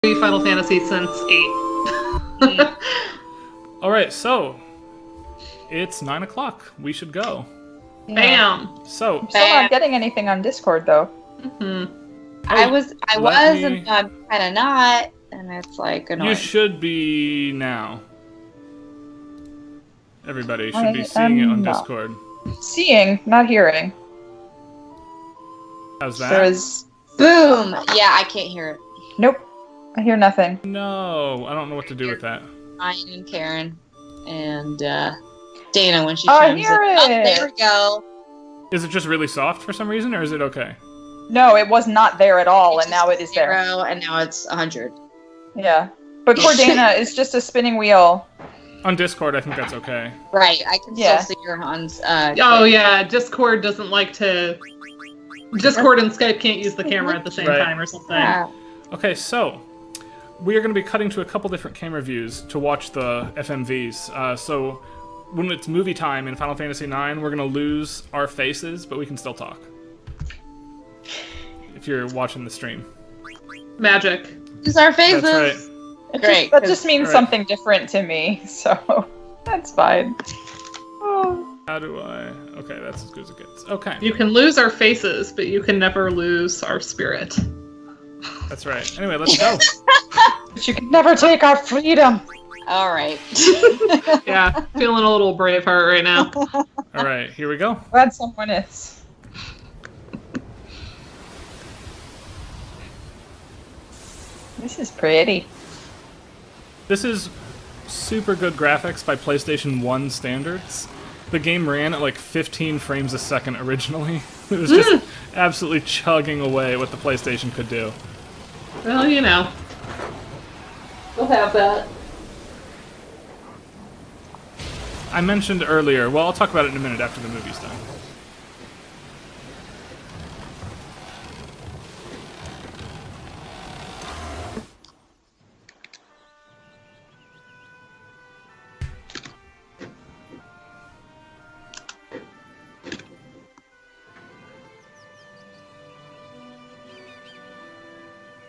Final Fantasy since 8. All right, so it's 9 o'clock. We should go. Yeah. Bam. So still not getting anything on Discord though. I was, and I'm kind of not, and it's like annoying. You should be now. Everybody should be seeing it on Discord. Seeing, not hearing. How's that? There is boom. Yeah, I can't hear it. Nope, I hear nothing. No, I don't know what to do with that. Ryan and Karen and Dana when she I chimes hear in. it. Oh, there we go. Is it just really soft for some reason, or is it okay? No, it was not there at all, and now it is 0, there. and now it's 100. Yeah, but poor Dana is just a spinning wheel. On Discord, I think that's okay. Right, I can still see your Hans. Oh yeah, Discord doesn't like to. Discord and Skype can't use the camera at the same time or something. Yeah. Okay, so we are going to be cutting to a couple different camera views to watch the FMVs. So when it's movie time in Final Fantasy IX, we're going to lose our faces, but we can still talk. If you're watching the stream. Magic. Use our faces. That's right. Great. That just means something different to me, so that's fine. Oh. How do I... Okay, that's as good as it gets. Okay. You can lose our faces, but you can never lose our spirit. That's right. Anyway, let's go. But you can never take our freedom. All right. Yeah, feeling a little Braveheart right now. All right, here we go. Glad someone is. This is pretty. This is super good graphics by PlayStation 1 standards. The game ran at like 15 frames a second originally. It was just absolutely chugging away what the PlayStation could do. Well, you know. We'll have that. I mentioned earlier, well, I'll talk about it in a minute after the movie's done.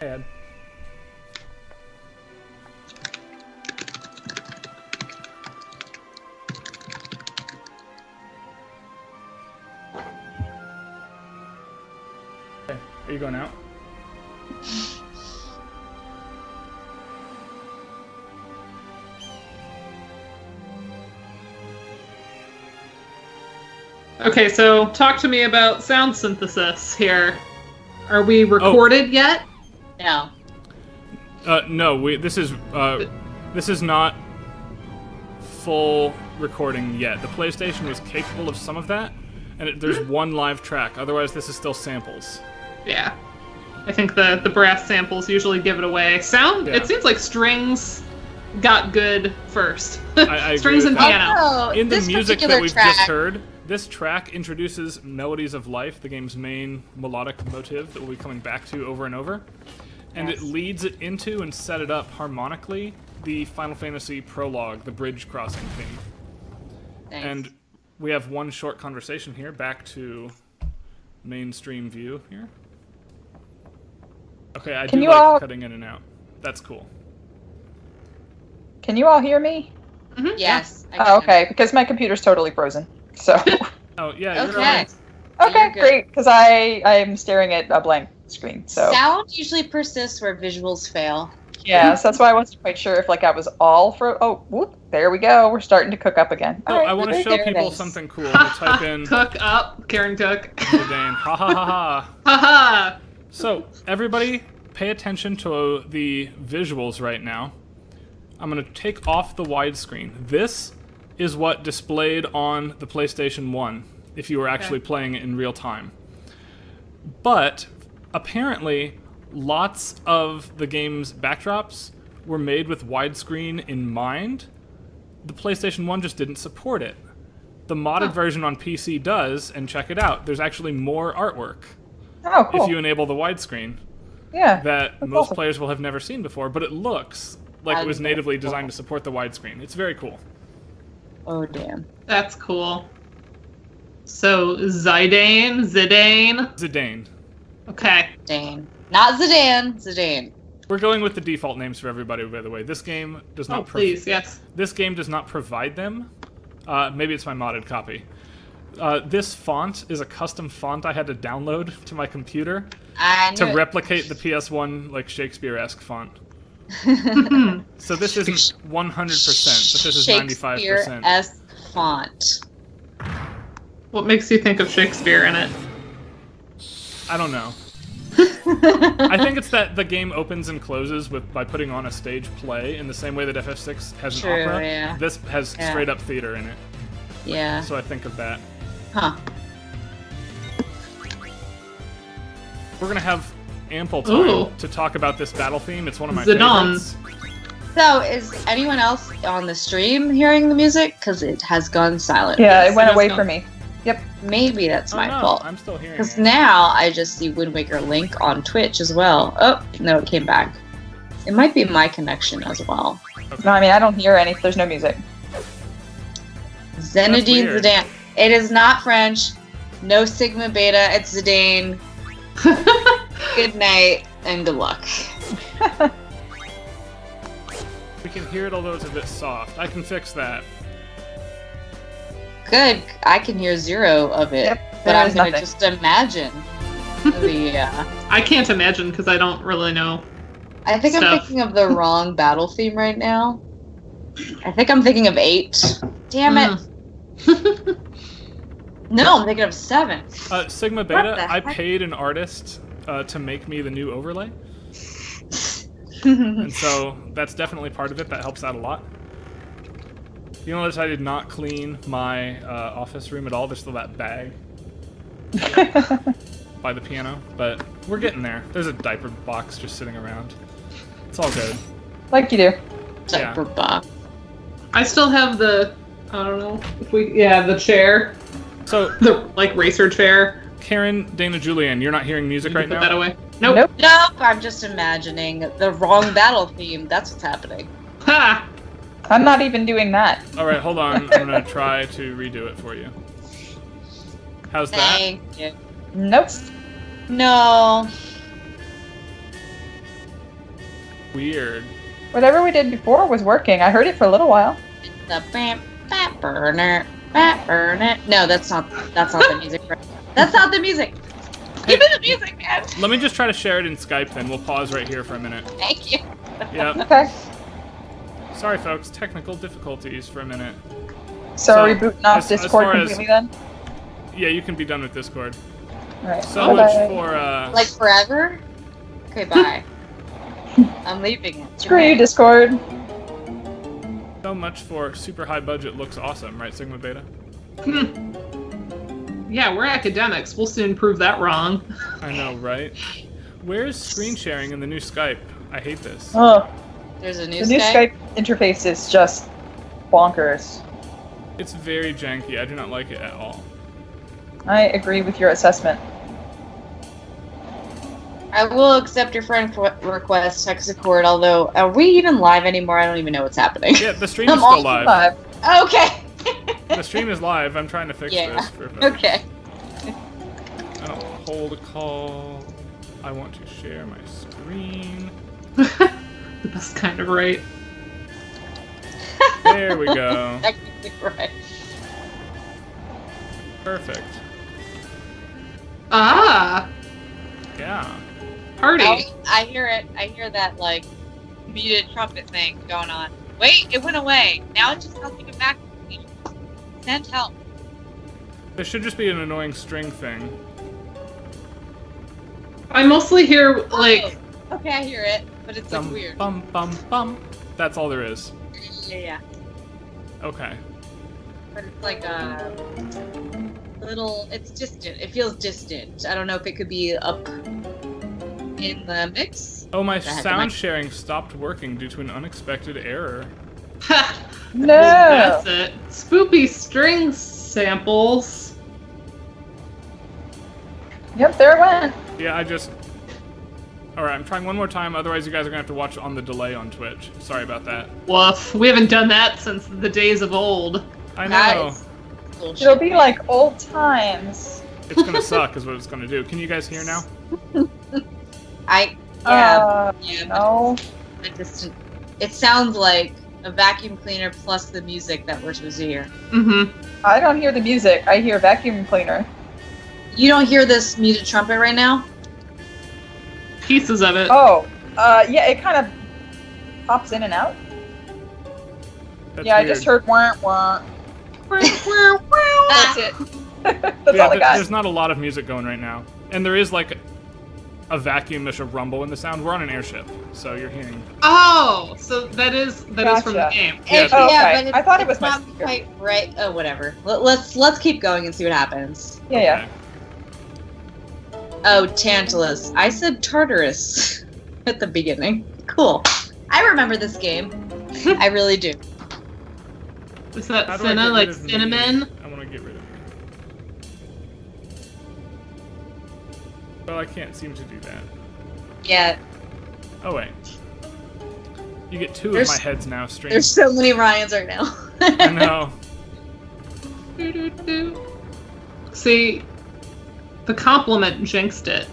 Ed. Okay, are you going out? Okay, so talk to me about sound synthesis here. Are we recorded yet? No. No, this is not full recording yet. The PlayStation was capable of some of that, and there's one live track. Otherwise, this is still samples. Yeah. I think the brass samples usually give it away. Sound, Yeah. It seems like strings got good first. I strings agree and with piano. Oh, In the this music particular that we've track, just heard, this track introduces Melodies of Life, the game's main melodic motif that we'll be coming back to over and over. And it leads it into and set it up harmonically the Final Fantasy prologue, the bridge crossing theme. Nice. And we have one short conversation here, back to mainstream view here. Okay, I do like cutting in and out. That's cool. Can you all hear me? Mm-hmm. Yes. Oh, okay, because my computer's totally frozen. So. Oh, yeah, you're Okay. right. Okay, You're good. great, because I'm staring at a blank screen. So. Sound usually persists where visuals fail. Yeah, so that's why I wasn't quite sure if I was all for. Oh, whoop! There we go. We're starting to cook up again. So All right, I want to there show it people is. something cool. We'll type in Cook up, Karen Cook. Zidane. Ha ha ha ha. Haha! So, everybody, pay attention to the visuals right now. I'm going to take off the widescreen. This is what displayed on the PlayStation 1, if you were actually playing it in real time. But, apparently, lots of the game's backdrops were made with widescreen in mind. The PlayStation 1 just didn't support it. The modded version on PC does, and check it out. There's actually more artwork Oh, cool. if you enable the widescreen Yeah. that that's most awesome. players will have never seen before, but it looks like it was natively designed to support the widescreen. It's very cool. Oh, damn. That's cool. So, Zidane? Zidane. Okay. Zidane. Not Zidane. Zidane. We're going with the default names for everybody, by the way. This game does not. Please, yes. This game does not provide them. Maybe it's my modded copy. This font is a custom font I had to download to my computer to replicate the PS1 like Shakespeare-esque font. So this isn't 100%, but this is 95%. Shakespeare-esque font. What makes you think of Shakespeare in it? I don't know. I think it's that the game opens and closes by putting on a stage play in the same way that FF6 has an opera. Yeah. This has straight up theater in it. Yeah. So I think of that. Huh. We're gonna have ample time to talk about this battle theme. It's one of my favorites. So, is anyone else on the stream hearing the music? Because it has gone silent. Yeah, it went away for me. Yep. Maybe that's my fault. I'm still hearing it. Because now I just see Wind Waker Link on Twitch as well. Oh, no, it came back. It might be my connection as well. Okay. No, I mean, I don't hear any. There's no music. Zenadine Zidane. It is not French. No Sigma Beta. It's Zidane. Good night and good luck. We can hear it, although it's a bit soft. I can fix that. Good. I can hear zero of it, but I'm gonna just imagine. I can't imagine because I don't really know. I think I'm thinking of the wrong battle theme right now. I think I'm thinking of 8. Damn it. No, I'm thinking of 7. Sigma Beta, I paid an artist to make me the new overlay. And so that's definitely part of it. That helps out a lot. You notice I did not clean my office room at all. There's still that bag by the piano, but we're getting there. There's a diaper box just sitting around. It's all good. Like you do. Diaper box. I still have the, I don't know, the chair. So the racer chair. Karen, Dana, Julianne, you're not hearing music right now? Put that away. Nope. Nope, I'm just imagining the wrong battle theme. That's what's happening. Ha! I'm not even doing that. Alright, hold on. I'm going to try to redo it for you. How's that? Thank you. Nope. No. Weird. Whatever we did before was working. I heard it for a little while. The bat burner. No, that's not the music. That's not the music. Give me the music, man. Let me just try to share it in Skype then. We'll pause right here for a minute. Thank you. Yep. Okay. Sorry, folks. Technical difficulties for a minute. So are we booting off Discord completely then? Yeah, you can be done with Discord. Alright. So much for like forever? Okay, bye. I'm leaving it. Screw you, Discord. So much for super high budget looks awesome, right, Sigma Beta? Yeah, we're academics. We'll soon prove that wrong. I know, right? Where's screen sharing in the new Skype? I hate this. Oh. There's a new Skype interface is just bonkers. It's very janky. I do not like it at all. I agree with your assessment. I will accept your friend request, Hexacord, although, are we even live anymore? I don't even know what's happening. Yeah, the stream is still live. Okay. The stream is live. I'm trying to fix this. Okay. I don't hold a call. I want to share my screen. That's kind of right. There we go. Technically right. Perfect. Ah! Yeah. Party. Oh, I hear it. I hear that, like, muted trumpet thing going on. Wait, it went away. Now it just tells me to back. Send help. There should just be an annoying string thing. I mostly hear, like... Oh, okay, I hear it, but it's, like, weird. Bum, bum, bum. That's all there is. Yeah. Okay. But it's like a little... It's distant. It feels distant. I don't know if it could be up in the mix. Oh, my sound sharing stopped working due to an unexpected error. Ha! No! That's it. Spoopy string samples. Yep, there it went. Yeah, Alright, I'm trying one more time, otherwise you guys are going to have to watch on the delay on Twitch. Sorry about that. Woof. We haven't done that since the days of old. I know. It'll be like old times. It's going to suck is what it's going to do. Can you guys hear now? Yeah. No. It sounds like a vacuum cleaner plus the music that we're supposed to hear. Mm-hmm. I don't hear the music. I hear vacuum cleaner. You don't hear this muted trumpet right now? Pieces of it. Oh, yeah, it kind of pops in and out. That's Yeah, I weird. just heard wah wah. That's it. That's Yeah, all I got. there's not a lot of music going right now. And there is like a vacuumish of rumble in the sound. We're on an airship, so you're hearing. Oh, so that is from the Gotcha. game. Yeah, Oh, okay. but it's, I thought it was it's my not speaker. quite right. Oh, whatever. Let's keep going and see what happens. Yeah. Oh, Tantalus. I said Tartarus at the beginning. Cool. I remember this game. I really do. Is that How do I Cinna, get like rid of me? cinnamon? I want to get rid of me. Well, I can't seem to do that. Yeah. Oh wait. You get two There's- of my heads now streamed. There's so many Ryans right now. I know. See, the compliment jinxed it.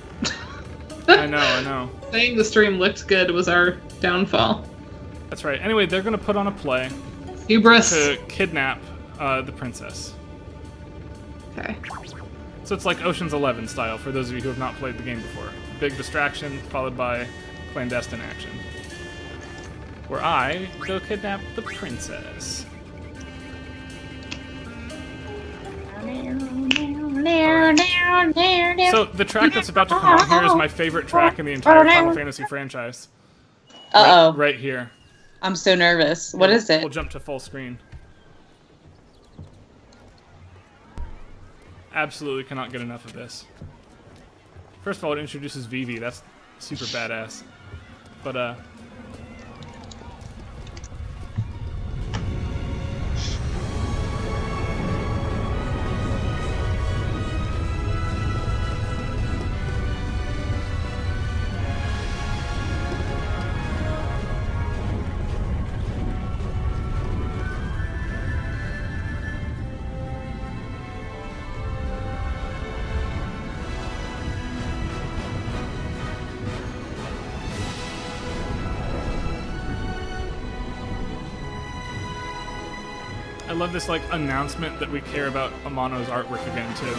I know. Saying the stream looked good was our downfall. That's right. Anyway, they're gonna put on a play Hubris. to kidnap the princess. Okay. So it's like Ocean's 11 style for those of you who have not played the game before. Big distraction followed by clandestine action. Where I go kidnap the princess. So the track that's about to come on here is my favorite track in the entire Final Fantasy franchise. Uh-oh. Right here. I'm so nervous. What is it? We'll jump to full screen. Absolutely cannot get enough of this. First of all, it introduces Vivi. That's super badass. But, I love this, like, announcement that we care about Amano's artwork again, too.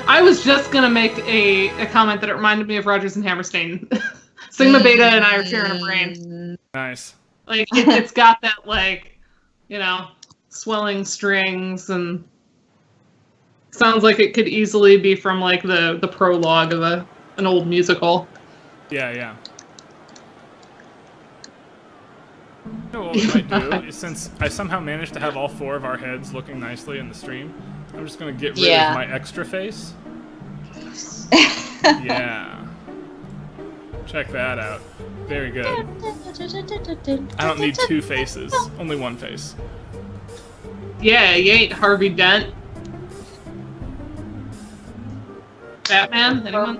I was just gonna make a comment that it reminded me of Rogers and Hammerstein. Sigma Beta and I are sharing a brain. Nice. Like it's got that like, swelling strings and sounds like it could easily be from like the prologue of an old musical. Yeah. You know what we might do is, since I somehow managed to have all four of our heads looking nicely in the stream, I'm just gonna get rid of my extra face. Yeah. Check that out. Very good. I don't need two faces, only one face. Yeah, you ain't Harvey Dent. Batman? Anyone?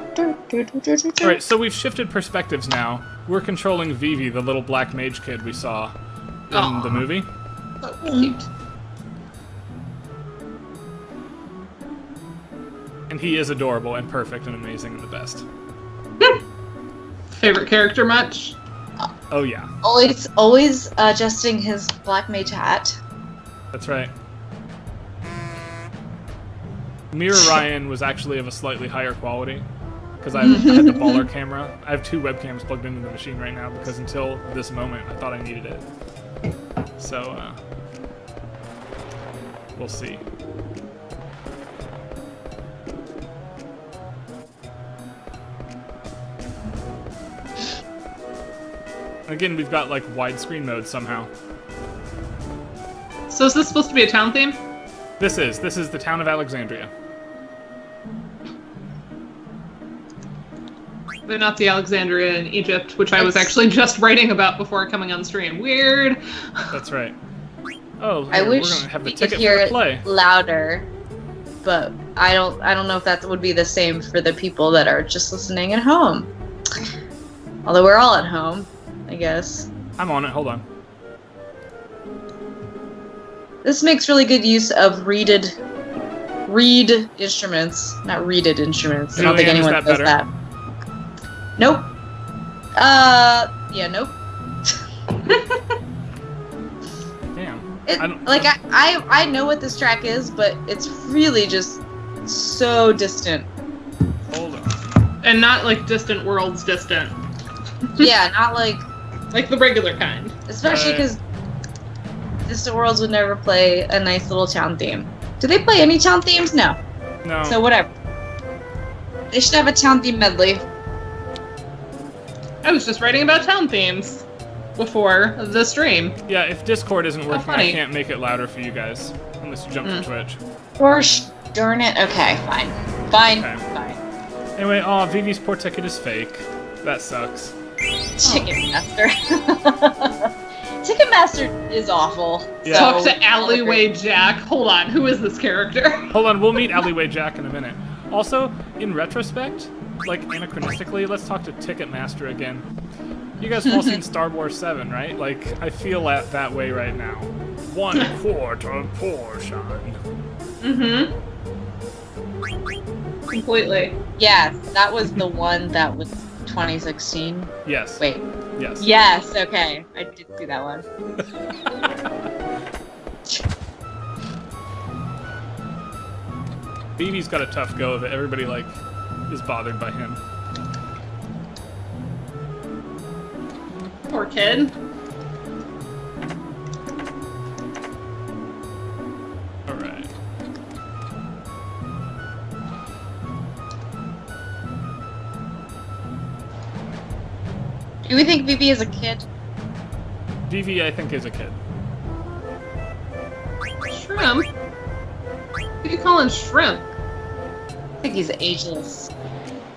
Alright, so we've shifted perspectives now. We're controlling Vivi, the little black mage kid we saw in the movie. So cute. And he is adorable and perfect and amazing and the best. Favorite character much? Oh yeah, Always adjusting his black mage hat. that's right. Mirror Ryan was actually of a slightly higher quality because I had the baller camera. I have two webcams plugged into the machine right now because until this moment I thought I needed it. So we'll see. Again, we've got like widescreen mode somehow. So is this supposed to be a town theme? This is the town of Alexandria. But not the Alexandria in Egypt, which I was actually just writing about before coming on stream. Weird. That's right. Oh, I here, wish we're gonna have the we could ticket hear for the it play. louder, but I don't know if that would be the same for the people that are just listening at home. Although we're all at home, I guess. I'm on it. Hold on. This makes really good use of reeded reed instruments, not reeded instruments. I don't think Julianne, is anyone that does better? that. Nope. Yeah, nope. Damn. I know what this track is, but it's really just so distant. Hold on. And not like Distant Worlds distant. Yeah, not like, Like the regular kind. especially because Distant Worlds would never play a nice little town theme. Do they play any town themes? No. No. So whatever. They should have a town theme medley. I was just writing about town themes before the stream. Yeah, if Discord isn't working, I funny. can't make it louder for you guys. Unless you jump to Twitch. Gosh darn it. Okay, fine. Fine. Okay. Fine. Anyway, Vivi's port ticket is fake. That sucks. Ticketmaster. Ticketmaster is awful. Yeah. Talk to Alleyway Jack. Hold on, who is this character? Hold on, we'll meet Alleyway Jack in a minute. Also, in retrospect, like anachronistically, let's talk to Ticketmaster again. You guys have all seen Star Wars 7, right? Like, I feel that way right now. 1/4 of portion. Mm-hmm. Completely. Yes, that was the one that was 2016. Yes. Wait. Yes. Yes, okay. I did see that one. Vivi's got a tough go of it. Everybody, like, is bothered by him. Poor kid. Alright. Do we think Vivi is a kid? Vivi, I think, is a kid. Shrimp? Who are you calling shrimp? I think he's ageless.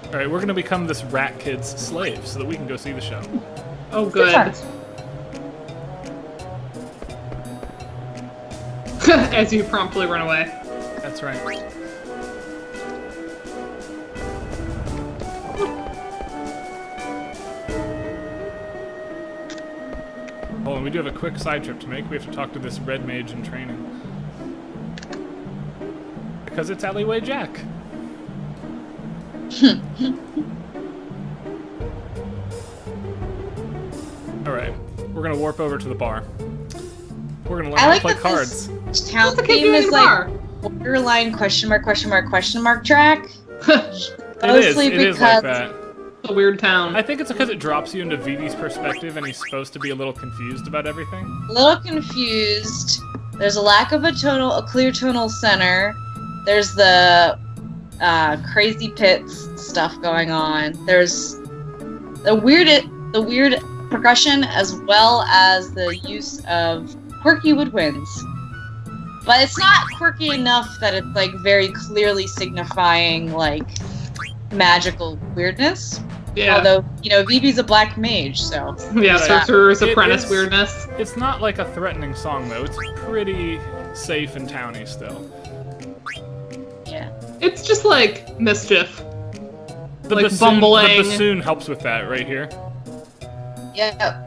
Alright, we're gonna become this rat kid's slave so that we can go see the show. Oh, good. times. As you promptly run away. That's right. Oh, and we do have a quick side trip to make. We have to talk to this red mage in training. Because it's Alleyway Jack. Alright, we're gonna warp over to the bar. We're gonna learn I how like to play that cards. this town What's the kid theme doing is in the like bar? borderline question mark track. It is Mostly like because that. A weird town. I think it's because it drops you into Vivi's perspective and he's supposed to be a little confused about everything. a little confused. There's a lack of a clear tonal center. There's the crazy pits stuff going on. There's the weird percussion as well as the use of quirky woodwinds. But it's not quirky enough that it's like very clearly signifying like magical weirdness. Yeah. Although, you know, Vivi's a black mage, so Yeah, Right. Sorcerer's It Apprentice is- weirdness. It's not like a threatening song though. It's pretty safe and towny still. yeah. It's just like mischief. The Like bassoon, bumbling. The bassoon helps with that right here. Yeah.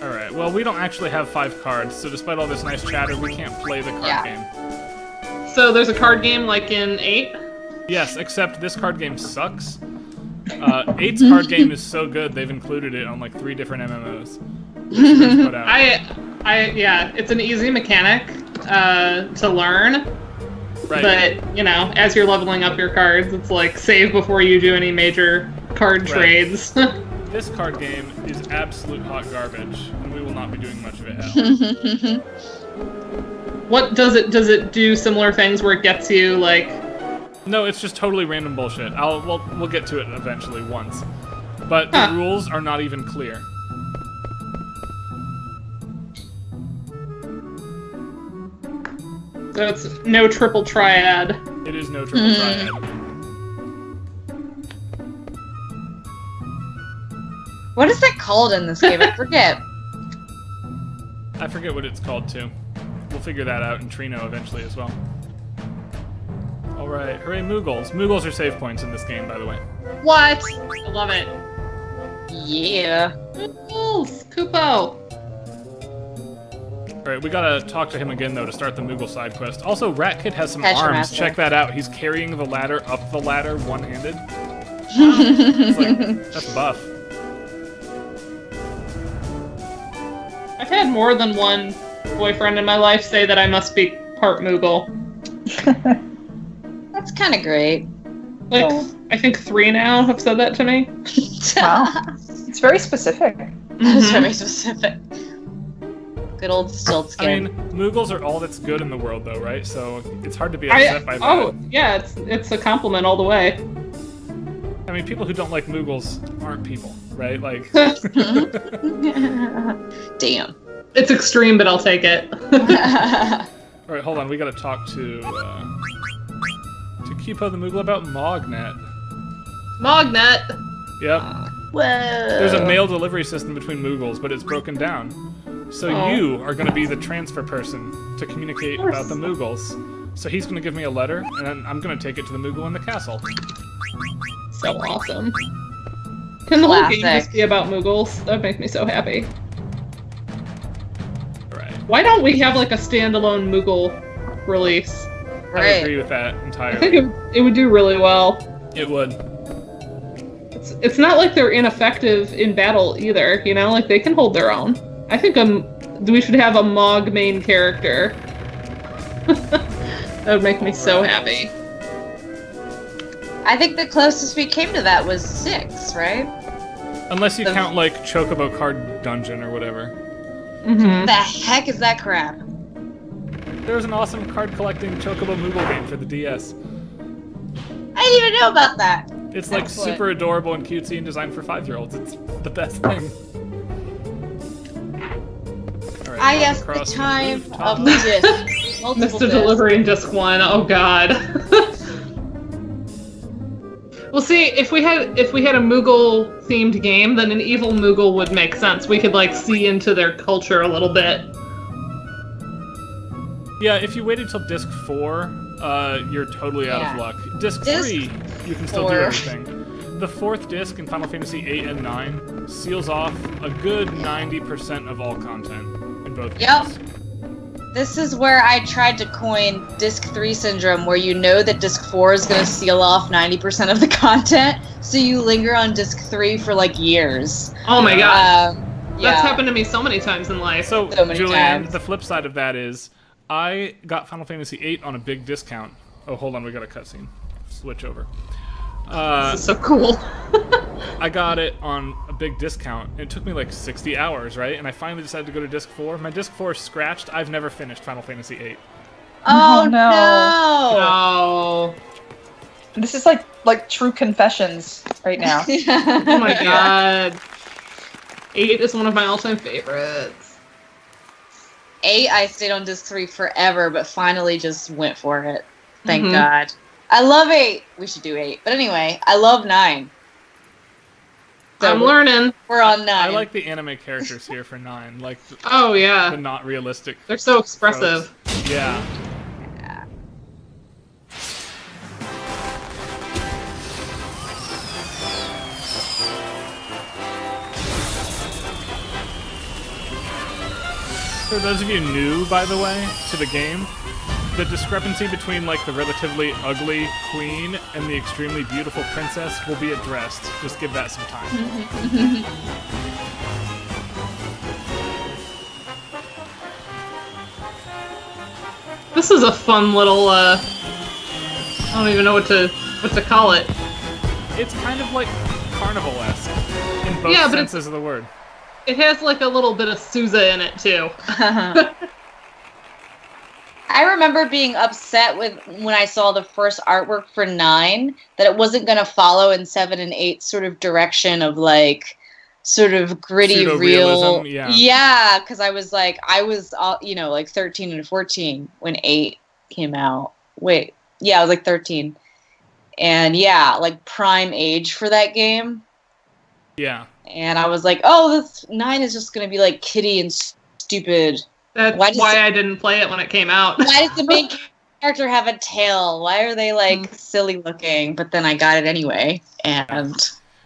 Alright, well we don't actually have 5 cards, so despite all this nice chatter, we can't play the card Yeah. game. So there's a card game like in 8? Yes, except this card game sucks. 8's card game is so good, they've included it on like 3 different MMOs. Which put out. Yeah, it's an easy mechanic to learn. Right. But, you know, as you're leveling up your cards, it's like save before you do any major card Right. trades. This card game is absolute hot garbage, and we will not be doing much of it at all. What does it do similar things where it gets you like No, it's just totally random bullshit. We'll get to it eventually once. But the rules are not even clear. so it's no triple triad. It is no triple triad. What is that called in this game? I forget. I forget what it's called too. We'll figure that out in Trino eventually as well. Alright, hooray Moogles. Moogles are save points in this game, by the way. What? I love it. Yeah. Moogles, Kupo. Alright, Alright, we gotta talk to him again, though, to start the Moogle side quest. Also, Rat Kid has some Catch your arms. master. Check that out. He's carrying the ladder up the ladder one-handed. It's like, that's buff. I've had more than one boyfriend in my life say that I must be part Moogle. That's kind of great. Like, Oh. I think 3 now have said that to me. Wow. It's very specific. That's Mhm. very specific. Good old stilt I skin. mean, Moogles are all that's good in the world, though, right? So it's hard to be upset by that. Oh, yeah, it's a compliment all the way. I mean, people who don't like Moogles aren't people, right? Like, Damn. It's extreme, but I'll take it. all right, hold on. We gotta talk to Kipo the Moogle about Mognet. Mognet! Yep. Whoa. There's a mail delivery system between Moogles, but it's broken down. So Oh. you are going to be the transfer person to communicate about the Moogles. So he's going to give me a letter, and then I'm going to take it to the Moogle in the castle. So awesome. Can the whole game Classic. just be about Moogles? That would make me so happy. Right. Why don't we have like a standalone Moogle release? I Right. agree with that I entirely. think it would do really well. It would. It's not like they're ineffective in battle either, you know? Like, they can hold their own. I think we should have a Mog main character. That would make me so happy. I think the closest we came to that was 6, right? Unless you The- count, like, Chocobo Card Dungeon or whatever. Mm-hmm. The heck is that crap? There's an awesome card collecting Chocobo Moogle game for the DS. I didn't even know about that. It's like Excellent. super adorable and cutesy and designed for 5-year-olds. It's the best thing. All right, I walk guess the across time rooftop. of the disc. Multiple Missed a discs. delivery in disc 1. Oh god. Well, see, if we had a Moogle themed game, then an evil Moogle would make sense. We could like see into their culture a little bit. Yeah, if you waited till disc 4, you're totally out of Yeah. luck. Disc Disc 3, you can still do 4. everything. The 4th disc in Final Fantasy 8 and 9 seals off a good 90% of all content in both Yep. games. This is where I tried to coin Disc 3 syndrome, where you know that Disc 4 is going to seal off 90% of the content, so you linger on Disc 3 for like years. Oh my god. Yeah. That's happened to me so many times in life. So, So many Julianne, times. the flip side of that is, I got Final Fantasy 8 on a big discount. Oh, hold on, we got a cutscene. Switch over. This is so cool. I got it on a big discount. It took me like 60 hours, right? And I finally decided to go to disc 4. My disc 4 is scratched. I've never finished Final Fantasy 8. Oh, Oh, no. Oh. This is like true confessions right now. Oh my god. 8 is one of my all-time favorites. 8, I stayed on Disc 3 forever, but finally just went for it. Thank Mhm. God. I love 8. We should do 8. But anyway, I love 9. So I'm learning. we're on 9. I like the anime characters here for 9, like Oh the yeah. not realistic. They're so expressive. tropes. Yeah. For those of you new, by the way, to the game, the discrepancy between like the relatively ugly queen and the extremely beautiful princess will be addressed. Just give that some time. This is a fun little I don't even know what to call it. It's kind of like carnival-esque in both Yeah, but senses of the word. It has like a little bit of Sousa in it too. I remember being upset when I saw the first artwork for 9 that it wasn't going to follow in 7 and 8 sort of direction of like sort of gritty real. Pseudo-realism, yeah. Yeah, because I was like 13 and 14 when 8 came out. Wait, yeah, I was like 13. And yeah, like prime age for that game. Yeah. And I was like, oh, this 9 is just going to be like kiddie and stupid. That's Why does why I didn't play it when it came out. Why does the main character have a tail? Why are they like silly looking? But then I got it anyway, and I'm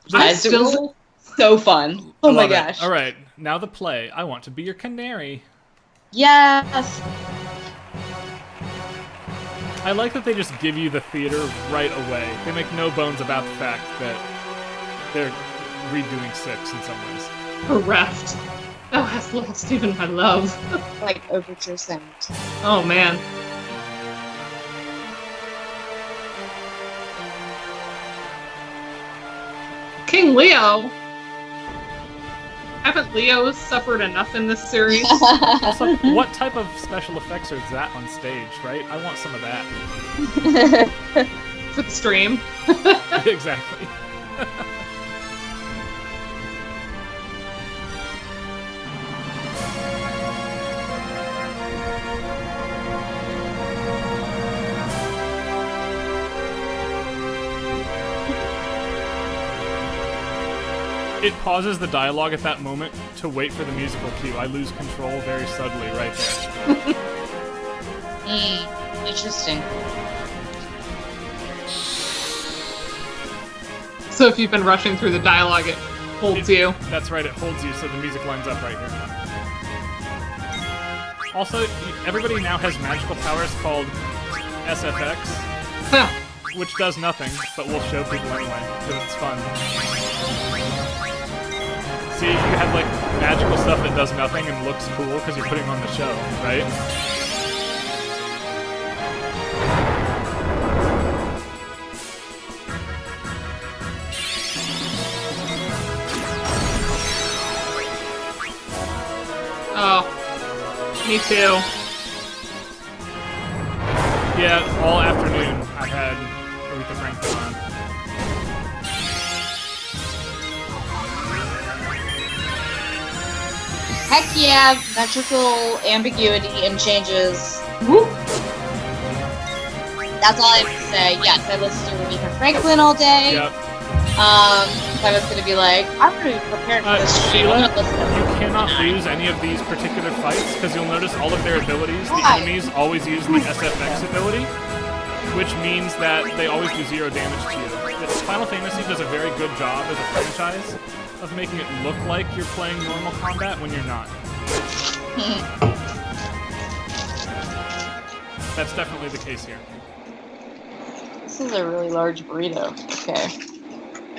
guys, it was still so fun. Oh I my love it. gosh! All right, now the play. I want to be your canary. Yes. I like that they just give you the theater right away. They make no bones about the fact that they're redoing 6 in some ways. Bereft. Thou hast lost even my love. Like overture sound. Oh man. King Leo. Haven't Leos suffered enough in this series? Also, what type of special effects are that on stage, right? I want some of that. For the stream. Exactly. It pauses the dialogue at that moment to wait for the musical cue. I lose control very subtly right there. Interesting. So if you've been rushing through the dialogue, it holds you. That's right, it holds you so the music lines up right here. Also, everybody now has magical powers called SFX, which does nothing, but we'll show people anyway, because it's fun. See, you have like magical stuff that does nothing and looks cool because you're putting on the show, right? Oh, me too. Yeah, all afternoon I had Aretha Franklin on. Heck yeah, metrical ambiguity and changes. Whoop. That's all I have to say. Yes, I listened to Aretha Franklin all day. Yep. I was gonna be like, I'm gonna be prepared for this stream. Sheila, I'm gonna listen to you it. cannot lose any of these particular fights because you'll notice all of their abilities. The Why? enemies always use the SFX ability, which means that they always do 0 damage to you. Final Fantasy does a very good job as a franchise of making it look like you're playing normal combat when you're not. That's definitely the case here. This is a really large burrito. Okay.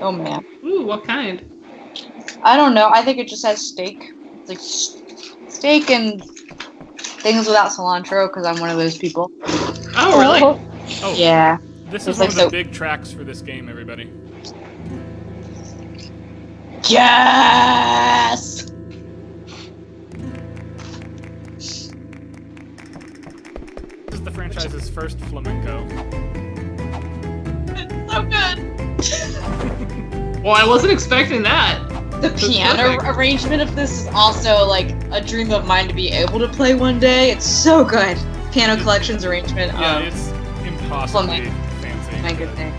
Oh man. Ooh, what kind? I don't know. I think it just has steak. It's like steak and things without cilantro because I'm one of those people. Oh, really? Oh, Yeah. this It's is one like of the so- big tracks for this game, everybody. Yes. This is the franchise's first flamenco. So good. Well, I wasn't expecting that. The This is piano perfect. arrangement of this is also like a dream of mine to be able to play one day. It's so good. Piano collections arrangement. Yeah, it's impossibly fancy. My good thing.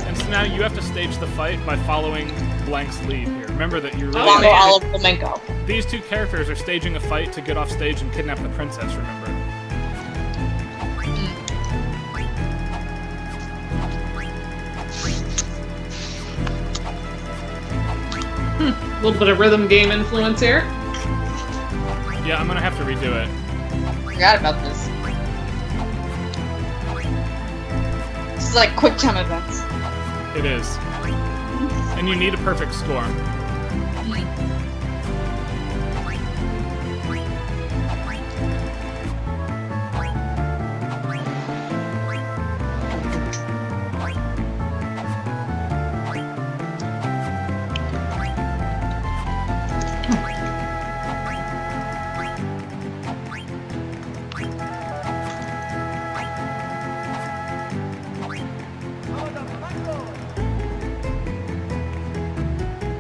And so now you have to stage the fight by following Blank's lead here. Remember that you're really Oh, Bongo man. all of flamenco. these two characters are staging a fight to get off stage and kidnap the princess, remember? A little bit of rhythm game influence here. Yeah, I'm gonna have to redo it. Forgot about this. This is like quick time events. It is. And you need a perfect score.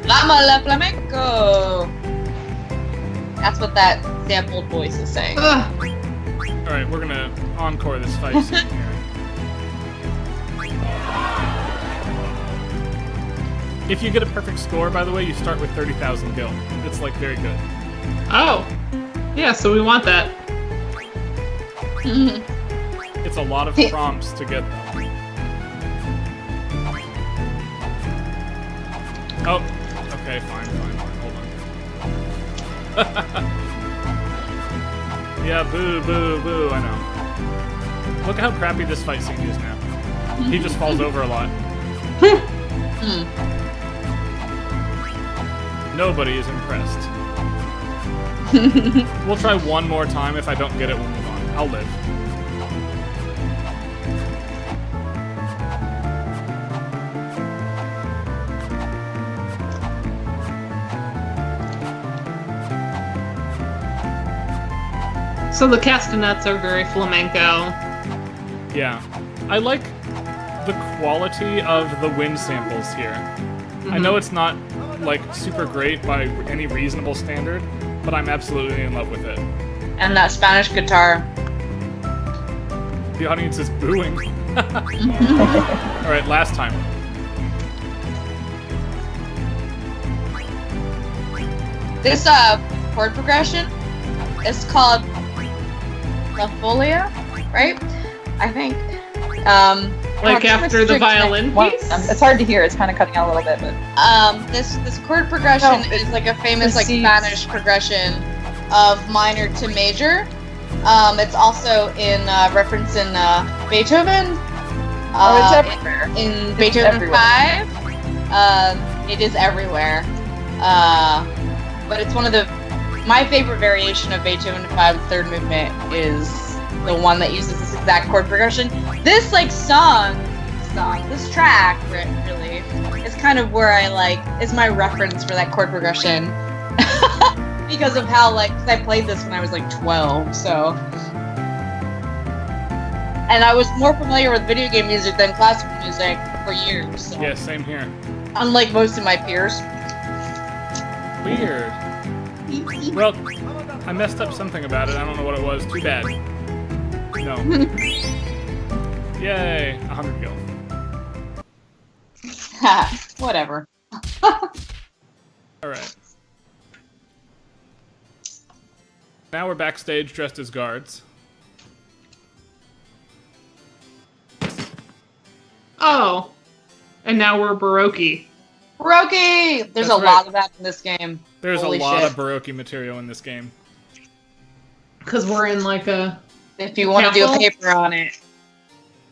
Llama la flamenco. That's what that sampled voice is saying. Ugh. Alright, we're gonna encore this fight scene here. If you get a perfect score, by the way, you start with 30,000 gil. It's like very good. Oh. Yeah, so we want that. It's a lot of prompts to get them. Oh, okay, fine, hold on. Yeah, boo, boo, boo, I know. Look at how crappy this fight scene is now. He just falls over a lot. Nobody is impressed. We'll try one more time. If I don't get it, we'll move on. I'll live. So the castanets are very flamenco. Yeah. I like the quality of the wind samples here. I know it's not, like, super great by any reasonable standard, but I'm absolutely in love with it. And that Spanish guitar. The audience is booing. Alright, last time. This chord progression is called La Folia, right? I think. Like after the violin piece? It's hard to hear. It's kind of cutting out a little bit, but This chord progression is like a famous like Spanish progression of minor to major. It's also in reference in Beethoven. it's everywhere. In Beethoven 5. It is everywhere. But it's one of my favorite variation of Beethoven 5 third movement is the one that uses this exact chord progression. This like this track really is kind of where is my reference for that chord progression. Because of how cause I played this when I was 12, so. And I was more familiar with video game music than classical music for years. So. Yeah, same here. Unlike most of my peers. Weird. Well, I messed up something about it. I don't know what it was. Too bad. No. Yay, 100 gil. Whatever. Alright. Now we're backstage dressed as guards. Oh. And now we're Baroque. Baroque! There's That's a right. lot of that in this game. There's Holy a lot shit. of Baroque material in this game. Because we're in a... If you want to do a Castle? paper on it.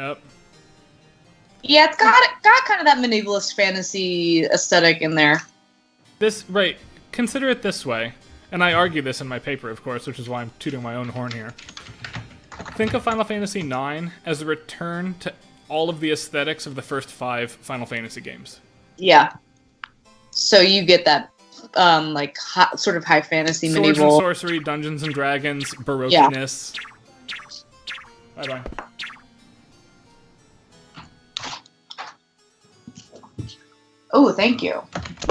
Yep. Yeah, it's got kind of that medievalist fantasy aesthetic in there. Right. Consider it this way, and I argue this in my paper, of course, which is why I'm tooting my own horn here. Think of Final Fantasy IX as a return to all of the aesthetics of the first 5 Final Fantasy games. Yeah. So you get that, sort of high fantasy Swords medieval. and sorcery, Dungeons and Dragons, Baroqueness. Bye-bye. Oh, thank you.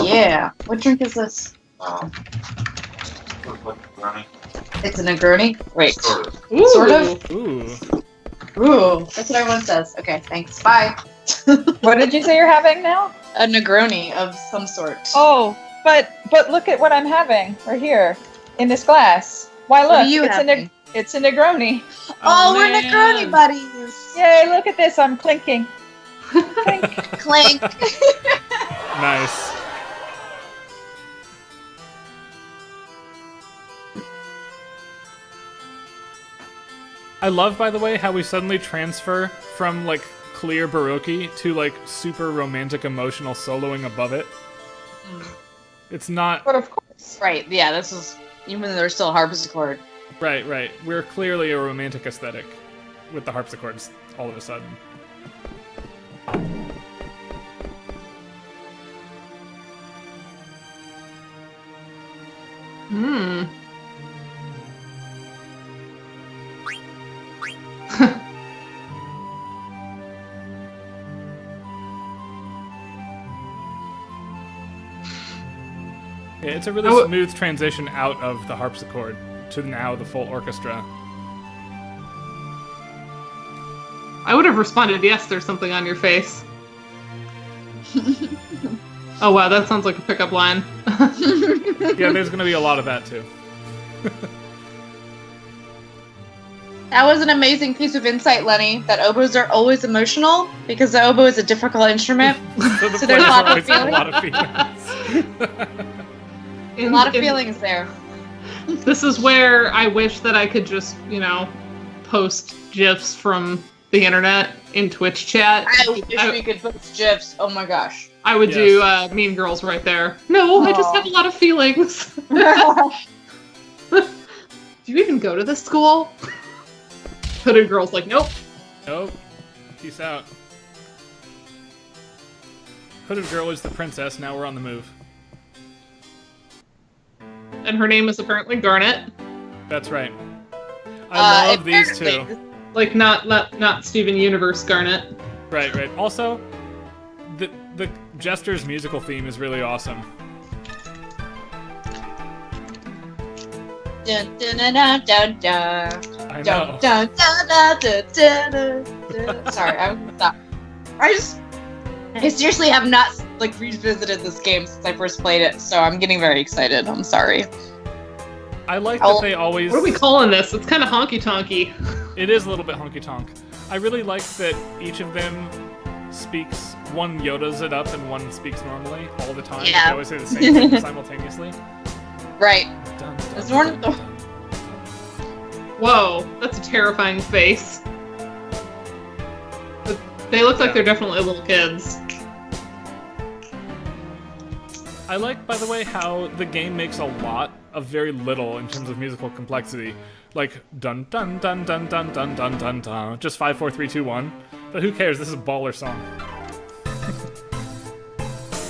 Yeah. What drink is this? It's a Negroni? Wait. Ooh. Sort of? Ooh. Ooh. That's what everyone says. Okay, thanks. Bye. What did you say you're having now? A Negroni of some sort. Oh, but look at what I'm having right here in this glass. Why look? What are you it's having? it's a Negroni. Oh, we're man. Negroni buddies. Yay! Look at this. I'm clinking. Clink. Nice. I love, by the way, how we suddenly transfer from, clear Baroque to, super romantic emotional soloing above it. It's not... But of course. Right, yeah, this is, even though there's still a harpsichord. Right. We're clearly a romantic aesthetic with the harpsichords all of a sudden. Hmm. Yeah, it's a really smooth transition out of the harpsichord to now the full orchestra. I would have responded, yes, there's something on your face. Oh wow, that sounds like a pickup line. Yeah, there's gonna be a lot of that too. That was an amazing piece of insight, Lenny, that oboes are always emotional because the oboe is a difficult instrument. So there's a lot of always a lot of feelings. A lot of feelings there. This is where I wish that I could just, post GIFs from the internet in Twitch chat. I wish we could post GIFs. Oh my gosh. I would do Mean Girls right there. No, I just have a lot of feelings. Do you even go to this school? Hooded Girl's like, nope. Nope. Peace out. Hooded Girl is the princess, now we're on the move. And her name is apparently Garnet. That's right. I love these two. Like, not Steven Universe Garnet. Right. Also, the Jester's musical theme is really awesome. Dun, dun, dun, dun, dun, dun. I Dun, know. dun, dun, dun, dun, dun, dun, dun. Sorry, I'm gonna stop. I seriously have not revisited this game since I first played it, so I'm getting very excited. I'm sorry. I like that they always... What are we calling this? It's kind of honky-tonky. It is a little bit honky-tonk. I really like that each of them speaks... One Yodas it up and one speaks normally all the time. Yeah. They always say the same thing simultaneously. Right. Dun, dun, It's dun, one dun, of the- dun. Whoa, that's a terrifying face. But they look like they're definitely little kids. I like, by the way, how the game makes a lot of very little in terms of musical complexity. Like, dun dun dun dun dun dun dun dun dun. Just 5, 4, 3, 2, 1. But who cares? This is a baller song.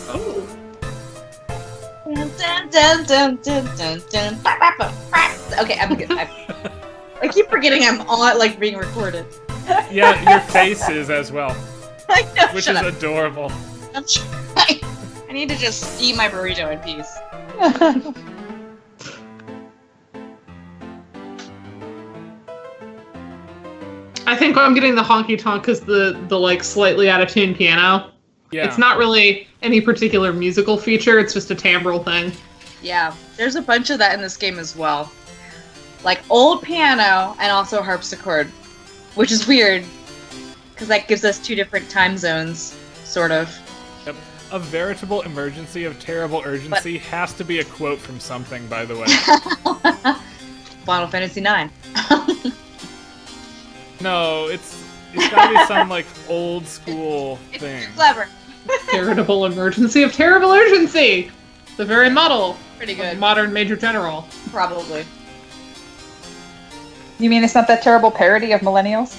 Oh. Dun, dun, dun, dun, dun, dun. Bah, bah, bah, bah. Okay, I'm good. I keep forgetting I'm on being recorded. Yeah, your face is as well, I know. which Shut is up. adorable. I'm trying. I need to just eat my burrito in peace. I think I'm getting the honky-tonk because the slightly out-of-tune piano. Yeah. It's not really any particular musical feature, it's just a timbral thing. Yeah, there's a bunch of that in this game as well. Like old piano and also harpsichord, which is weird because that gives us 2 different time zones, sort of. Yep. A veritable emergency of terrible urgency has to be a quote from something, by the way. Final Fantasy IX. No, it's gotta be some old school thing. Clever. Veritable emergency of terrible urgency! The very model Pretty of good. modern Major General. Probably. You mean it's not that terrible parody of Millennials?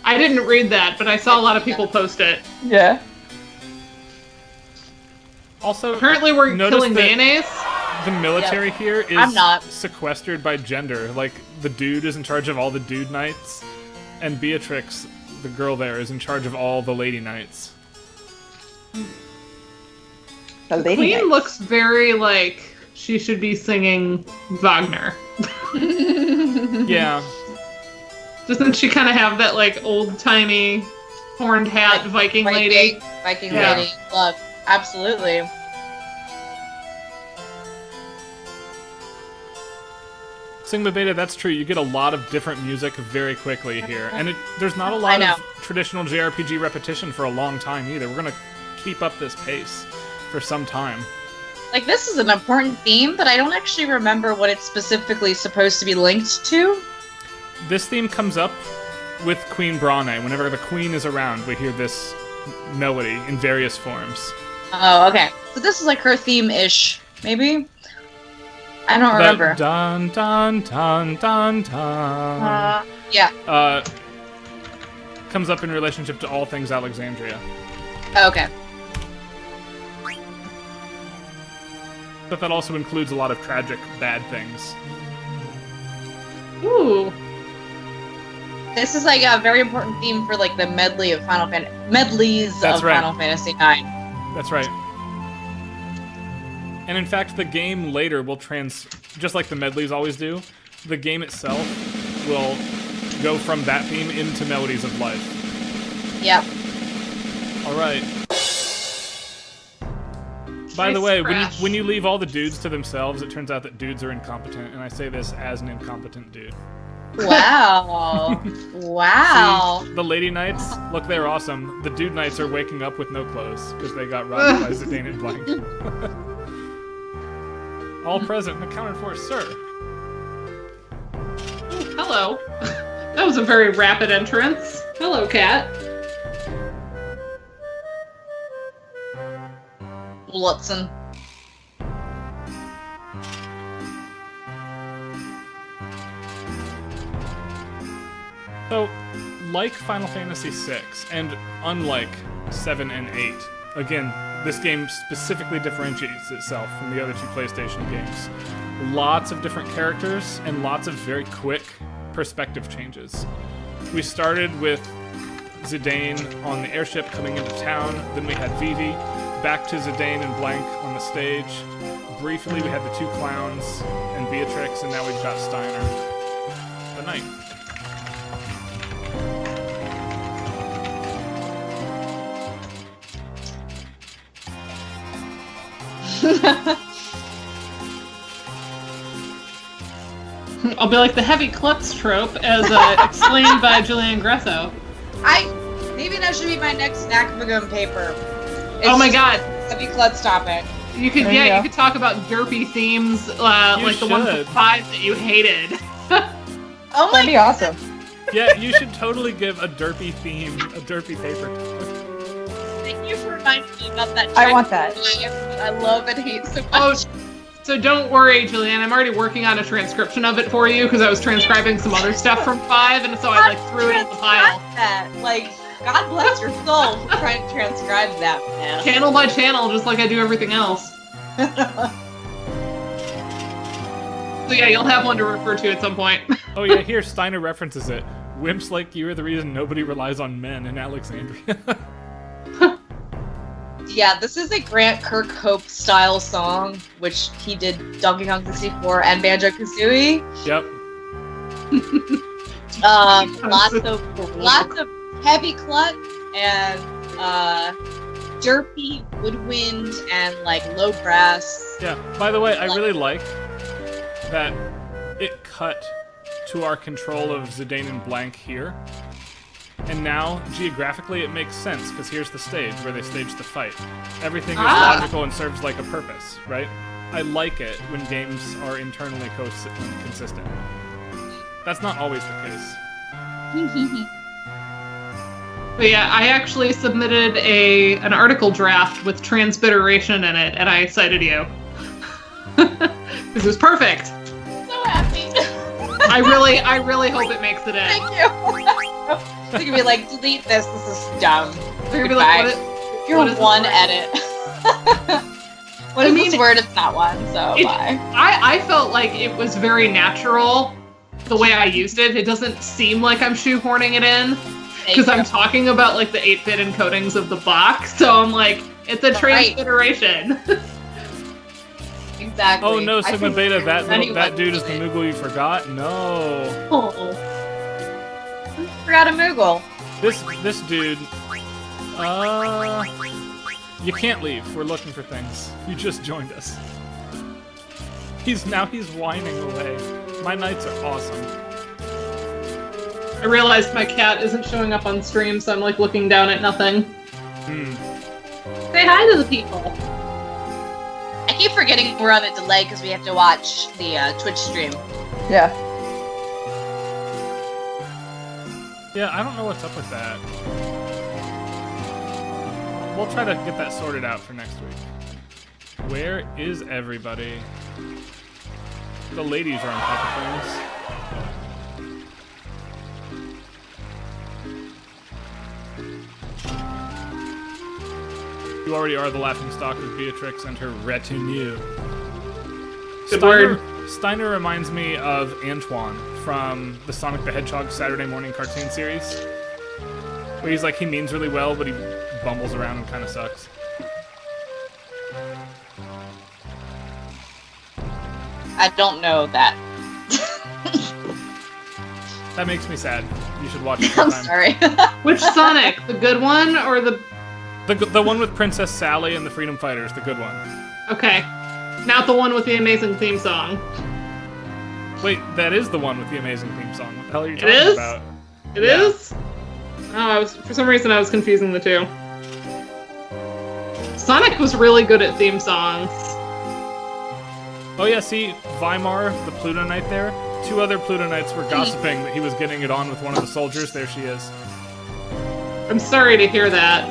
I didn't read that, but I saw a lot of people post it. Yeah. Also, Apparently we're notice killing that mayonnaise. the military here is I'm not. sequestered by gender. Like, the dude is in charge of all the dude knights, and Beatrix, the girl there, is in charge of all the lady knights. The lady Queen knights. looks very like she should be singing Wagner. Yeah. Doesn't she kind of have that old-timey horned hat Viking lady? Viking Yeah. lady. Love. Absolutely. Sigma Beta, that's true. You get a lot of different music very quickly here. And there's not a lot know. of traditional JRPG repetition for a long time either. We're going to keep up this pace for some time. This is an important theme, but I don't actually remember what it's specifically supposed to be linked to. This theme comes up with Queen Brane. Whenever the queen is around, we hear this melody in various forms. Oh, okay. So this is her theme-ish, maybe? I don't remember. Dun dun dun dun dun. Yeah. Comes up in relationship to all things Alexandria. Okay. But that also includes a lot of tragic, bad things. Ooh. This is a very important theme for the medley of medleys That's of right. Final Fantasy IX. That's right. And in fact, the game later will just like the medleys always do, the game itself will go from that theme into Melodies of Life. Yep. Alright. By the Nice way, crash. when you leave all the dudes to themselves, it turns out that dudes are incompetent, and I say this as an incompetent dude. Wow. Wow. See, the lady knights, look, they're awesome. The dude knights are waking up with no clothes, because they got robbed by Zidane and Blank. All present and accounted for, sir. Ooh, hello. That was a very rapid entrance. Hello, cat. Lutzen. So, like Final Fantasy VI, and unlike 7 and 8, again, this game specifically differentiates itself from the other two PlayStation games. Lots of different characters and lots of very quick perspective changes. We started with Zidane on the airship coming into town, then we had Vivi, back to Zidane and Blank on the stage. Briefly we had the two clowns and Beatrix, and now we've got Steiner. The knight. I'll be like the heavy klutz trope as explained by Julianne Grasso. Maybe that should be my next Nakamagun paper. Oh my god. Heavy klutz topic. You could you could talk about derpy themes like the one from 5 that you hated. Oh my That'd be awesome. Yeah, you should totally give a derpy theme, a derpy paper. Thank you for reminding me about that. I want that. I love and hate so much. Oh, so don't worry, Julianne. I'm already working on a transcription of it for you because I was transcribing some other stuff from 5, and so I threw it in the pile. That. Like, God bless your soul for trying to transcribe that, man. Channel by channel, just like I do everything else. So yeah, you'll have one to refer to at some point. Oh yeah, here Steiner references it. Wimps like you are the reason nobody relies on men in Alexandria. Yeah, this is a Grant Kirkhope style song, which he did Donkey Kong 64 and Banjo-Kazooie. Yep. Lots of heavy clutch and derpy woodwind and like low brass. Yeah. By the way, I really like that it cut to our control of Zidane and Blank here. And now, geographically, it makes sense, because here's the stage where they stage the fight. Everything is logical and serves like a purpose, right? I like it when games are internally consistent. That's not always the case. But yeah, I actually submitted an article draft with transbitteration in it, and I cited you. This was perfect. So happy. I really hope it makes it in. Thank you. They're gonna be like, delete this. This is dumb. They're gonna be like, You're one edit. What is this word? It's not one, so bye. I felt like it was very natural the way I used it. It doesn't seem like I'm shoehorning it in because I'm talking about like the 8-bit encodings of the box. So I'm like, it's a transliteration. Exactly. Oh no, Sigma Beta, that dude is the Moogle you forgot? No. Oh. Forgot a Moogle. This dude, you can't leave. We're looking for things. You just joined us. He's whining away. My nights are awesome. I realized my cat isn't showing up on stream, so I'm like looking down at nothing. Say hi to the people. I keep forgetting we're on a delay because we have to watch the Twitch stream. Yeah. Yeah, I don't know what's up with that. We'll try to get that sorted out for next week. Where is everybody? The ladies are on top of things. You already are the laughingstock of Beatrix and her retinue. Steiner reminds me of Antoine from the Sonic the Hedgehog Saturday morning cartoon series. Where he's like, he means really well, but he bumbles around and kind of sucks. I don't know that. That makes me sad. You should watch it sometime. I'm sorry. Which Sonic? The good one or the one with Princess Sally and the Freedom Fighters, the good one. Okay. Not the one with the amazing theme song. Wait, that is the one with the amazing theme song. What the hell are you talking about? It is? Oh, for some reason I was confusing the two. Sonic was really good at theme songs. Oh yeah, see, Weimar, the Plutonite there? 2 other Plutonites were gossiping that he was getting it on with one of the soldiers. There she is. I'm sorry to hear that.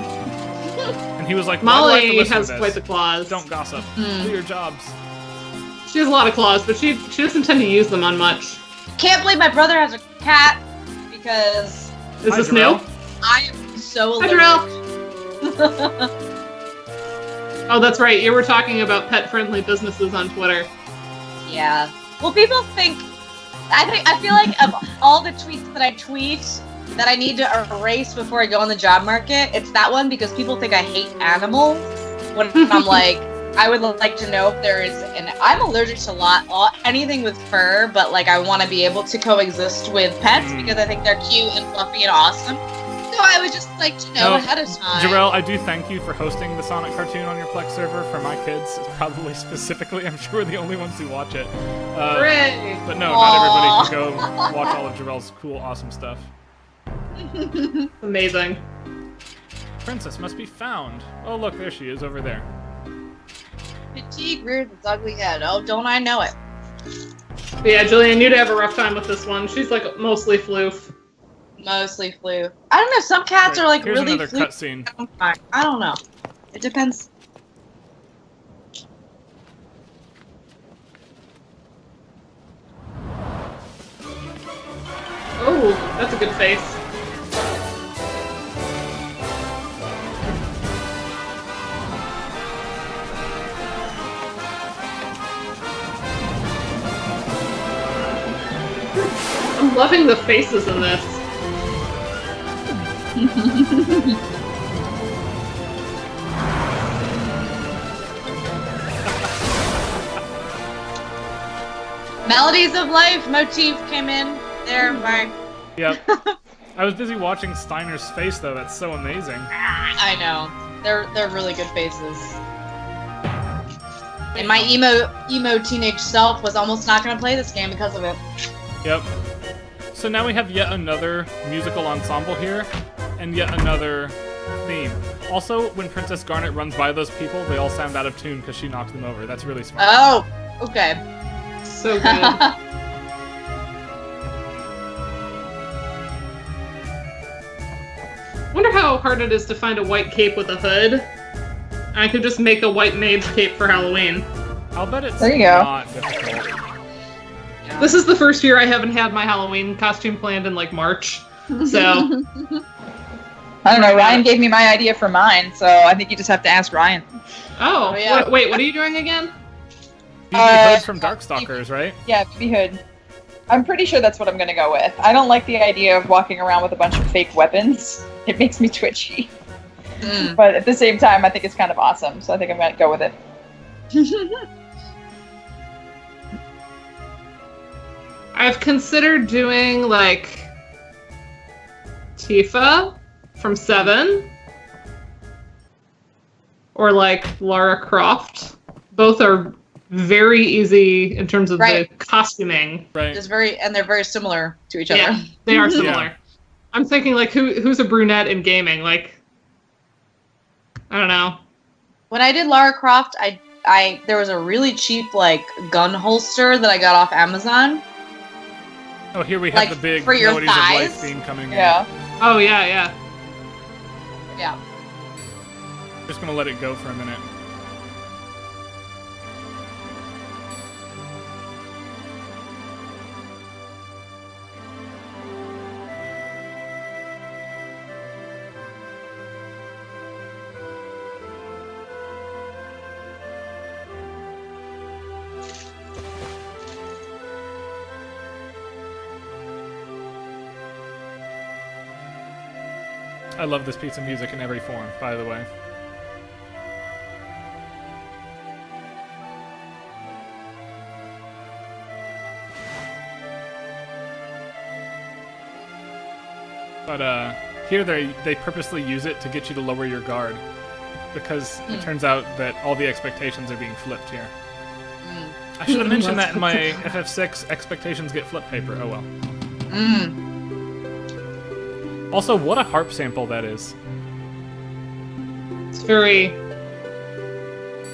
And he was like, why do I have to Molly listen has to this? quite the claws. Don't gossip. Do your jobs. She has a lot of claws, but she doesn't tend to use them on much. Can't believe my brother has a cat because Is Hi, this Jarrell. new? I am so Hi, allergic. Oh, that's right. You were talking about pet-friendly businesses on Twitter. Yeah. Well, people think. I feel like of all the tweets that I tweet that I need to erase before I go on the job market, it's that one because people think I hate animals. When I'm like, I would like to know if there is, and I'm allergic to anything with fur, but like I want to be able to coexist with pets because I think they're cute and fluffy and awesome. So I would just like to know ahead of time. Jarrell, I do thank you for hosting the Sonic cartoon on your Plex server for my kids. It's probably specifically, I'm sure we're the only ones who watch it. Hooray! But no, not everybody can go watch all of Jarrell's cool, awesome stuff. Amazing. Princess must be found. Oh look, there she is over there. Fatigue reared its ugly head. Oh, don't I know it? But yeah, Julianne, you'd have a rough time with this one. She's like mostly floof. Mostly flu. I don't know. Some cats are like Here's really another flu. cutscene. I don't know. It depends. Oh, that's a good face. I'm loving the faces in this. Melodies of Life motif came in there. Right. Yep. I was busy watching Steiner's face though. That's so amazing. I know. They're really good faces. And my emo teenage self was almost not going to play this game because of it. Yep. So now we have yet another musical ensemble here, and yet another theme. Also, when Princess Garnet runs by those people, they all sound out of tune because she knocks them over. That's really smart. Oh, okay. So good. Wonder how hard it is to find a white cape with a hood. I could just make a white mage cape for Halloween. I'll bet it's There you go. not difficult. This is the first year I haven't had my Halloween costume planned in like March. So I don't know. Ryan gave me my idea for mine, so I think you just have to ask Ryan. Oh, yeah. Wait, what are you doing again? BB Hood from Darkstalkers, right? Yeah, BB Hood. I'm pretty sure that's what I'm gonna go with. I don't like the idea of walking around with a bunch of fake weapons. It makes me twitchy. But at the same time, I think it's kind of awesome, so I think I'm gonna go with it. I've considered doing like Tifa from 7 or like Lara Croft. Both are very easy in terms of the costuming. Right. They're very similar to each other. Yeah, they are similar. Yeah. I'm thinking like who's a brunette in gaming? Like I don't know. When I did Lara Croft, I there was a really cheap like gun holster that I got off Amazon. Oh, here we have Like, the big for your Melodies of Life thighs? theme coming Yeah. Oh yeah. Yeah. in. Just gonna let it go for a minute. I love this piece of music in every form, by the way. But here they purposely use it to get you to lower your guard, because it turns out that all the expectations are being flipped here. I should have mentioned that in my FF6 expectations get flip paper. Oh well. Also, what a harp sample that is. It's very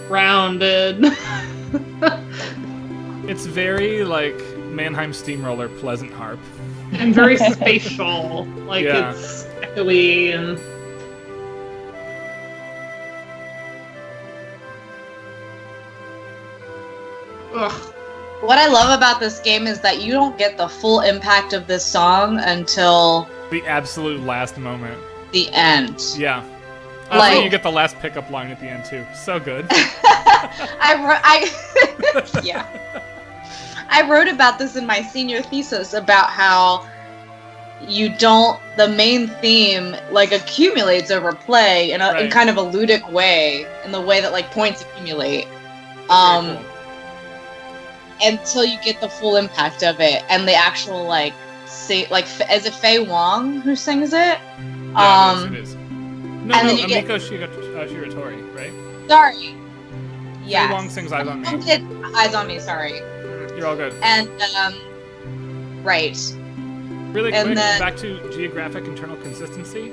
rounded. It's very like Mannheim Steamroller Pleasant Harp. And very spatial. Like, Yeah. it's echoey and... Ugh. What I love about this game is that you don't get the full impact of this song until The absolute last moment. the end. Yeah. Like- You get the last pickup line at the end too. So good. Yeah. I wrote about this in my senior thesis about how the main theme like accumulates over play in Right. kind of a ludic way, in the way that like points accumulate. Very cool. Until you get the full impact of it and the actual like is it Faye Wong who sings it? Yeah, it is. No, and no, then you get- Amiko Shiratori, right? Sorry. Yeah. Yeah. Wong sings Eyes on Me. Eyes on Me, sorry. You're all good. And right. Really and quick, then- back to geographic internal consistency.